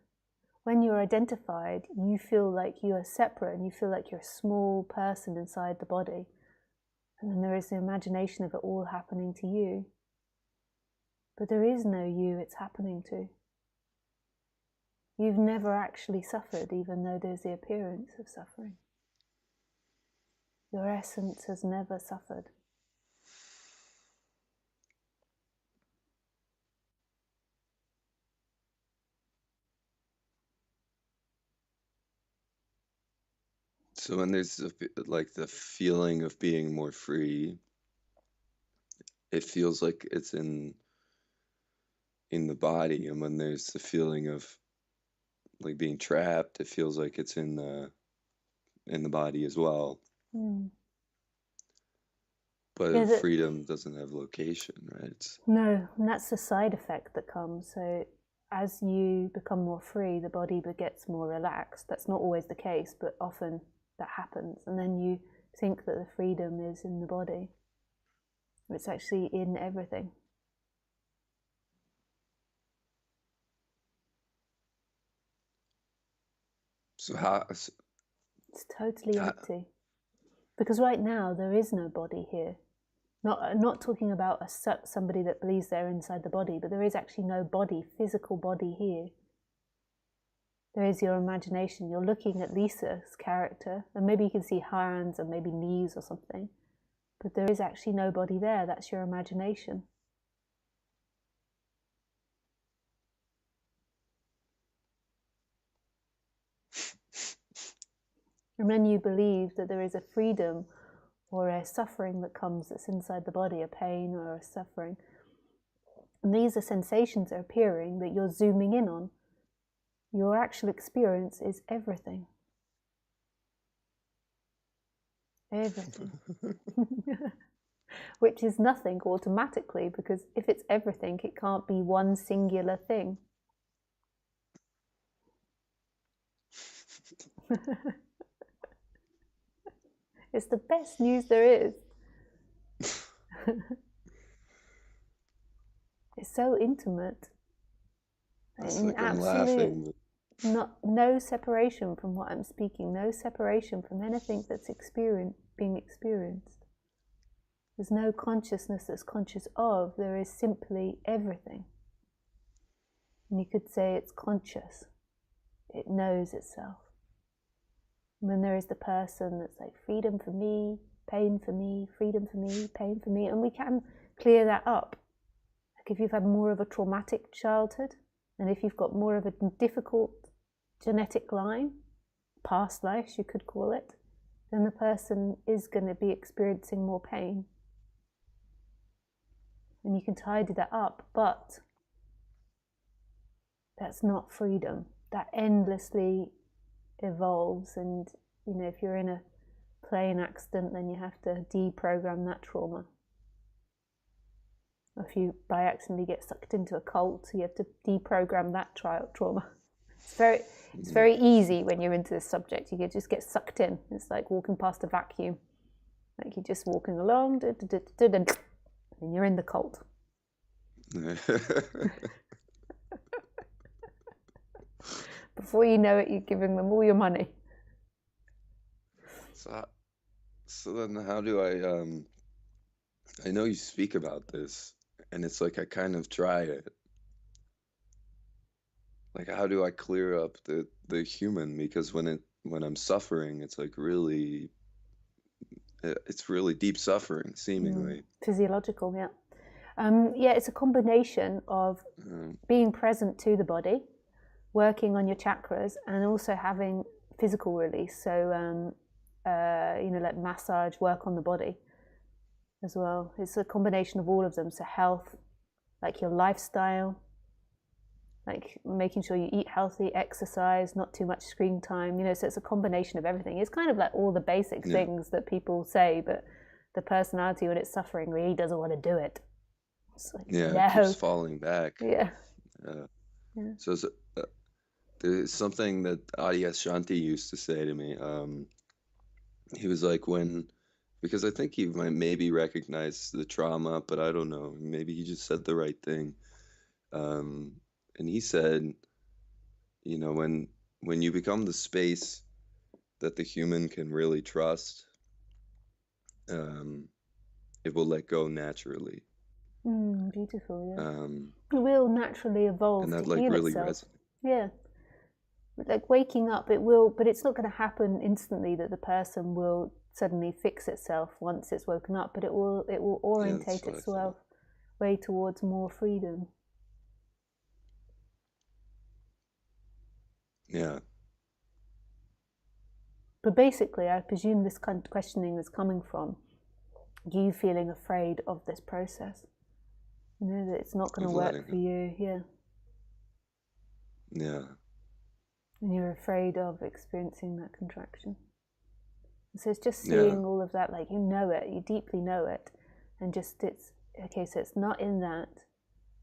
[SPEAKER 1] When you're identified, you feel like you are separate and you feel like you're a small person inside the body. And then there is the imagination of it all happening to you. But there is no you it's happening to. You've never actually suffered, even though there's the appearance of suffering. Your essence has never suffered.
[SPEAKER 3] So when there's like the feeling of being more free, it feels like it's in the body, and when there's the feeling of like being trapped, it feels like it's in the body as well. But
[SPEAKER 1] Yeah,
[SPEAKER 3] freedom doesn't have location, right?
[SPEAKER 1] no, and that's the side effect that comes. So as you become more free, the body gets more relaxed. That's not always the case, but often that happens. And then you think that the freedom is in the body. It's actually in everything.
[SPEAKER 3] So how?
[SPEAKER 1] It's totally empty. Because right now there is no body here. Not talking about somebody that believes they're inside the body, but there is actually no body, physical body here. There is your imagination. You're looking at Lisa's character, and maybe you can see hands and maybe knees or something, but there is actually no body there. That's your imagination. And when you believe that there is a freedom or a suffering that comes that's inside the body, a pain or a suffering, and these are sensations that are appearing that you're zooming in on, your actual experience is everything. Everything. Which is nothing automatically, because if it's everything, it can't be one singular thing. It's the best news there is. It's so intimate.
[SPEAKER 3] It's
[SPEAKER 1] And
[SPEAKER 3] like I'm
[SPEAKER 1] absolute,
[SPEAKER 3] laughing, but
[SPEAKER 1] no separation from what I'm speaking, no separation from anything that's being experienced. There's no consciousness that's conscious of, there is simply everything. And you could say it's conscious, it knows itself. And then there is the person that's like freedom for me, pain for me, freedom for me, pain for me, and we can clear that up. Like if you've had more of a traumatic childhood, and if you've got more of a difficult genetic line, past lives you could call it, then the person is going to be experiencing more pain. And you can tidy that up, but that's not freedom. That endlessly evolves, and you know, if you're in a plane accident, then you have to deprogram that trauma. Or if you by accident get sucked into a cult, you have to deprogram that trauma. It's very easy when you're into this subject. You can just get sucked in. It's like walking past a vacuum. Like you're just walking along, and you're in the cult. Before you know it, you're giving them all your money.
[SPEAKER 3] So then how do I know you speak about this, and it's like I kind of try it. Like how do I clear up the human? Because when I'm suffering, it's like really, it's really deep suffering, seemingly.
[SPEAKER 1] Physiological, yeah. Yeah, it's a combination of being present to the body, working on your chakras, and also having physical release. So, like massage, work on the body as well. It's a combination of all of them. So health, like your lifestyle, like making sure you eat healthy, exercise, not too much screen time, so it's a combination of everything. It's kind of like all the basic things that people say, but the personality when it's suffering really doesn't want to do it. It's like,
[SPEAKER 3] It keeps falling back.
[SPEAKER 1] Yeah.
[SPEAKER 3] So there's something that Adyashanti used to say to me. He was like, because I think he might maybe recognize the trauma, but I don't know. Maybe he just said the right thing. And he said, when you become the space that the human can really trust, it will let go naturally.
[SPEAKER 1] Beautiful, yeah. It will naturally evolve
[SPEAKER 3] and that
[SPEAKER 1] to
[SPEAKER 3] like
[SPEAKER 1] heal
[SPEAKER 3] really
[SPEAKER 1] itself.
[SPEAKER 3] resonates.
[SPEAKER 1] Yeah. Like waking up, it will, but it's not going to happen instantly that the person will suddenly fix itself once it's woken up, but it will orientate itself way towards more freedom.
[SPEAKER 3] Yeah.
[SPEAKER 1] But basically, I presume this kind of questioning is coming from you feeling afraid of this process. That it's not going to work for you. Yeah.
[SPEAKER 3] Yeah.
[SPEAKER 1] And you're afraid of experiencing that contraction. So it's just seeing all of that, like you deeply know it, and just it's okay. So it's not in that,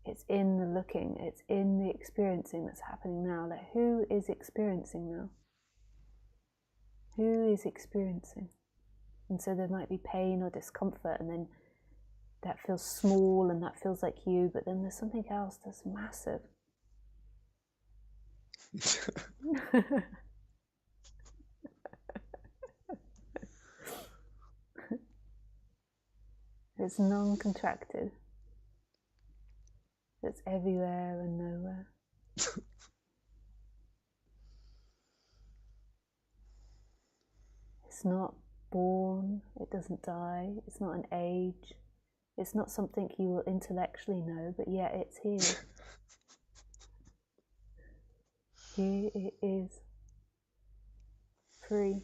[SPEAKER 1] it's in the looking, it's in the experiencing that's happening now. Like who is experiencing now? Who is experiencing? And so there might be pain or discomfort, and then that feels small and that feels like you, but then there's something else that's massive. It's non-contracted. It's everywhere and nowhere. It's not born, it doesn't die, it's not an age, it's not something you will intellectually know, but yet it's here. Here it is. Free.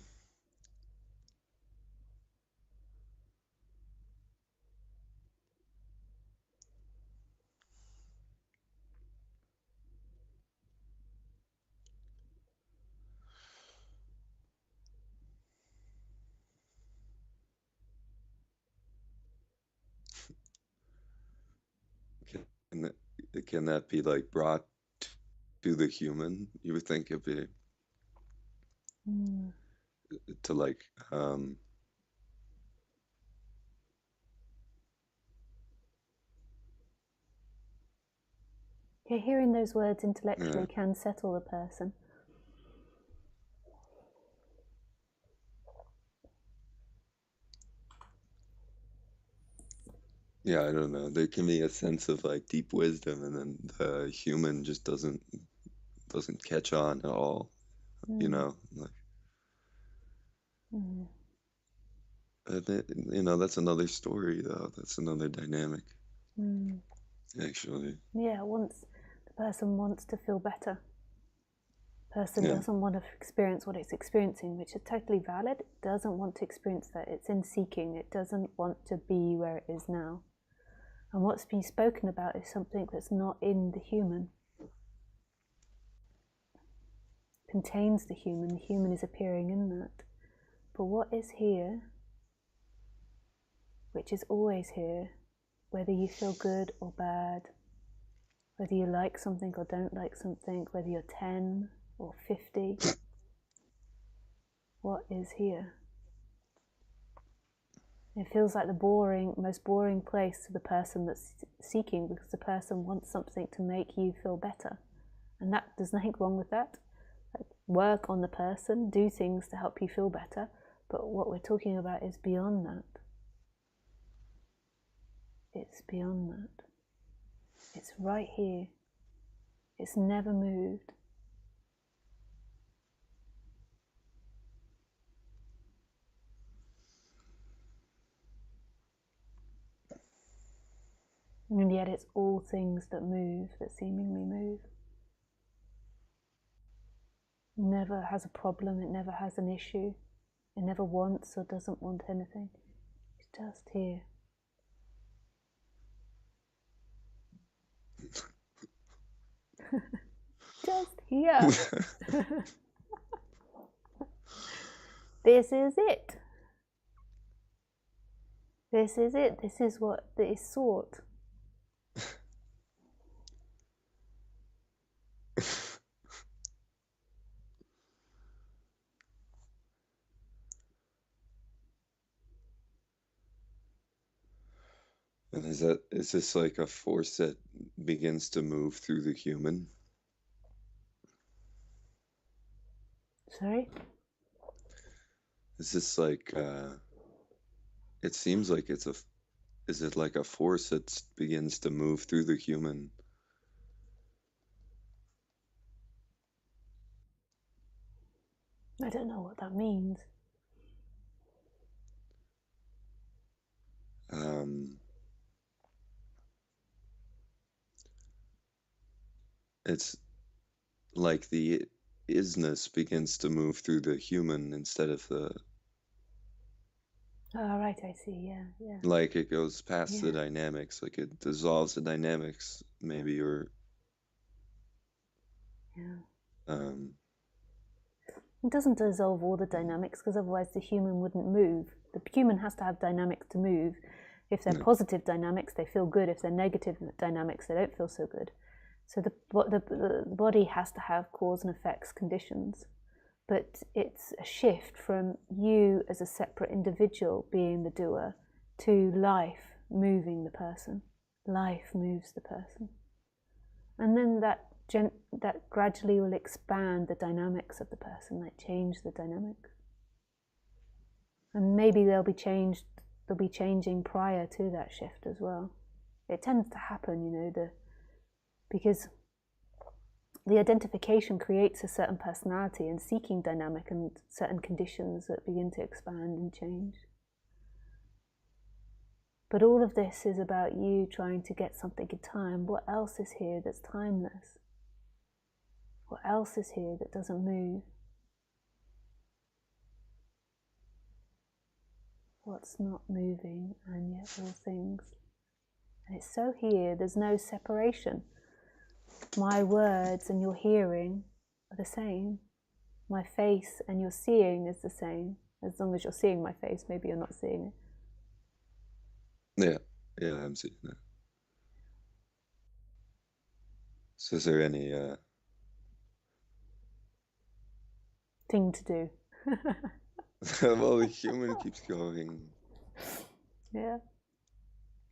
[SPEAKER 3] can that be like brought to the human? You would think it'd be to like
[SPEAKER 1] Yeah, hearing those words intellectually
[SPEAKER 3] yeah.
[SPEAKER 1] can settle a person.
[SPEAKER 3] Yeah, I don't know. There can be a sense of like deep wisdom, and then the human just doesn't catch on at all. You know, like you know, that's another story though. That's another dynamic, actually.
[SPEAKER 1] Yeah, the person wants to feel better. Person
[SPEAKER 3] Yeah.
[SPEAKER 1] doesn't want to experience what it's experiencing, which is totally valid. It doesn't want to experience that. It's in seeking. It doesn't want to be where it is now. And what's being spoken about is something that's not in the human. Contains the human. The human is appearing in that. But what is here, which is always here, whether you feel good or bad, whether you like something or don't like something, whether you're 10 or 50, what is here? It feels like the most boring place to the person that's seeking, because the person wants something to make you feel better. And there's nothing wrong with that. Like, work on the person, do things to help you feel better. But what we're talking about is beyond that. It's beyond that. It's right here. It's never moved. And yet it's all things that move, that seemingly move. It never has a problem, it never has an issue. It never wants or doesn't want anything. It's just here. Just here. This is it. This is it. This is what is sought.
[SPEAKER 3] And is this like a force that begins to move through the human?
[SPEAKER 1] Sorry?
[SPEAKER 3] Is this like it seems like is it like a force that begins to move through the human?
[SPEAKER 1] I don't know what that means.
[SPEAKER 3] It's like the isness begins to move through the human instead of the
[SPEAKER 1] Oh, right, I see, yeah.
[SPEAKER 3] like it goes past the
[SPEAKER 1] Yeah.
[SPEAKER 3] dynamics, like it dissolves the dynamics maybe, or
[SPEAKER 1] Yeah. It doesn't dissolve all the dynamics, because otherwise the human wouldn't move. The human has to have dynamics to move. If they're positive dynamics, they feel good. If they're negative dynamics, they don't feel so good. So the body has to have cause and effects conditions. But it's a shift from you as a separate individual being the doer to life moving the person. Life moves the person. And then that gradually will expand the dynamics of the person, like change the dynamics. And maybe they'll be changing prior to that shift as well. It tends to happen, because the identification creates a certain personality and seeking dynamic and certain conditions that begin to expand and change. But all of this is about you trying to get something in time. What else is here that's timeless? What else is here that doesn't move? What's not moving, and yet all things. And it's so here, there's no separation. My words and your hearing are the same. My face and your seeing is the same. As long as you're seeing my face, maybe you're not seeing it.
[SPEAKER 3] yeah, I'm seeing that. So is there any
[SPEAKER 1] Thing to do.
[SPEAKER 3] well, the human keeps going,
[SPEAKER 1] Yeah.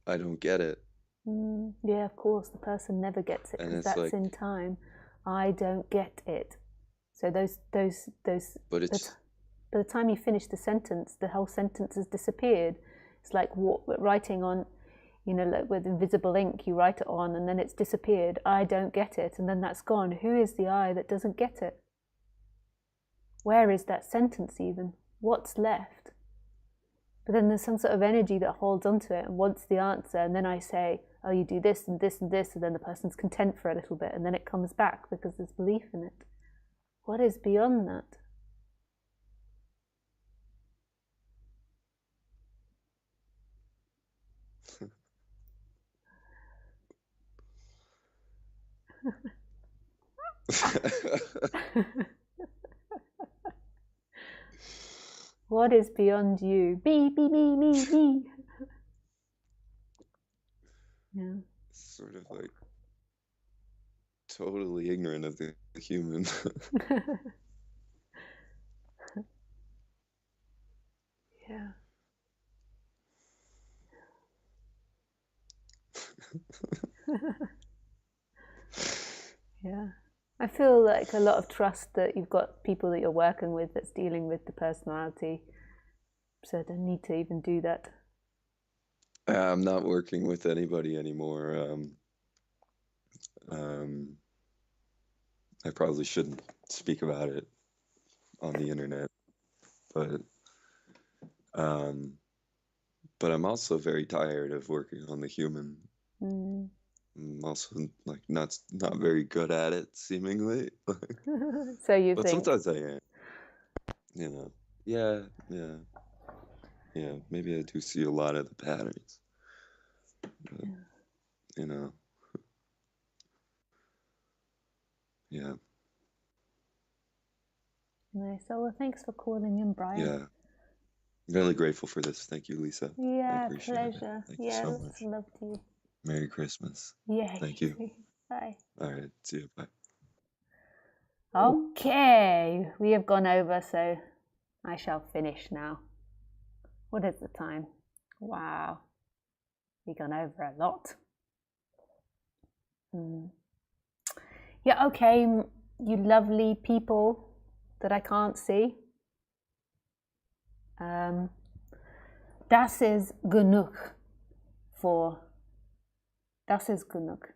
[SPEAKER 3] I don't get it.
[SPEAKER 1] Yeah, of course, the person never gets it
[SPEAKER 3] And
[SPEAKER 1] because
[SPEAKER 3] it's
[SPEAKER 1] that's
[SPEAKER 3] like,
[SPEAKER 1] in time. I don't get it. So those
[SPEAKER 3] but it's
[SPEAKER 1] by the time you finish the sentence, the whole sentence has disappeared. It's like writing on, like with invisible ink, you write it on and then it's disappeared. I don't get it, and then that's gone. Who is the I that doesn't get it? Where is that sentence even? What's left? But then there's some sort of energy that holds onto it and wants the answer, and then I say, oh, you do this and this and this, and then the person's content for a little bit, and then it comes back because there's belief in it. What is beyond that? What is beyond you? Me. Yeah.
[SPEAKER 3] sort of like totally ignorant of the human.
[SPEAKER 1] Yeah. Yeah. I feel like a lot of trust that you've got people that you're working with that's dealing with the personality. So I don't need to even do that.
[SPEAKER 3] I'm not working with anybody anymore. I probably shouldn't speak about it on the internet, but I'm also very tired of working on the human. I'm also like not very good at it, seemingly.
[SPEAKER 1] So you
[SPEAKER 3] But
[SPEAKER 1] think.
[SPEAKER 3] sometimes I am. Yeah. Maybe I do see a lot of the patterns. But, yeah.
[SPEAKER 1] Nice. Oh, well, thanks for calling in, Brian.
[SPEAKER 3] Yeah. I'm really grateful for this. Thank you, Lisa. I
[SPEAKER 1] Yeah,
[SPEAKER 3] appreciate
[SPEAKER 1] pleasure.
[SPEAKER 3] it. Thank you so much.
[SPEAKER 1] Love to you.
[SPEAKER 3] Merry Christmas.
[SPEAKER 1] Yeah.
[SPEAKER 3] Thank you.
[SPEAKER 1] Bye.
[SPEAKER 3] All right. See you. Bye.
[SPEAKER 1] Okay, we have gone over, so I shall finish now. What is the time? Wow, we've gone over a lot. Yeah, okay, you lovely people that I can't see. Das ist genug for. Das ist genug.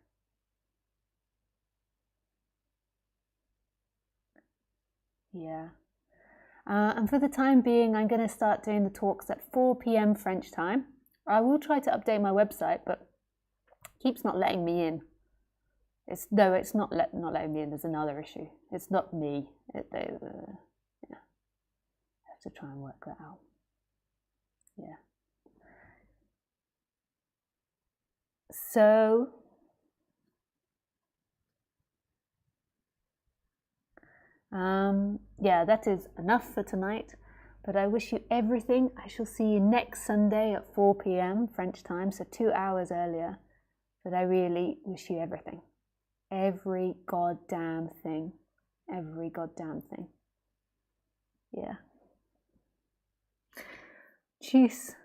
[SPEAKER 1] Yeah. And for the time being, I'm going to start doing the talks at 4 p.m. French time. I will try to update my website, but it keeps not letting me in. It's not letting me in. There's another issue. It's not me. Yeah. I have to try and work that out. Yeah. So yeah, that is enough for tonight. But I wish you everything. I shall see you next Sunday at 4 p.m. French time, so 2 hours earlier. But I really wish you everything. Every goddamn thing. Every goddamn thing. Yeah. Tschüss.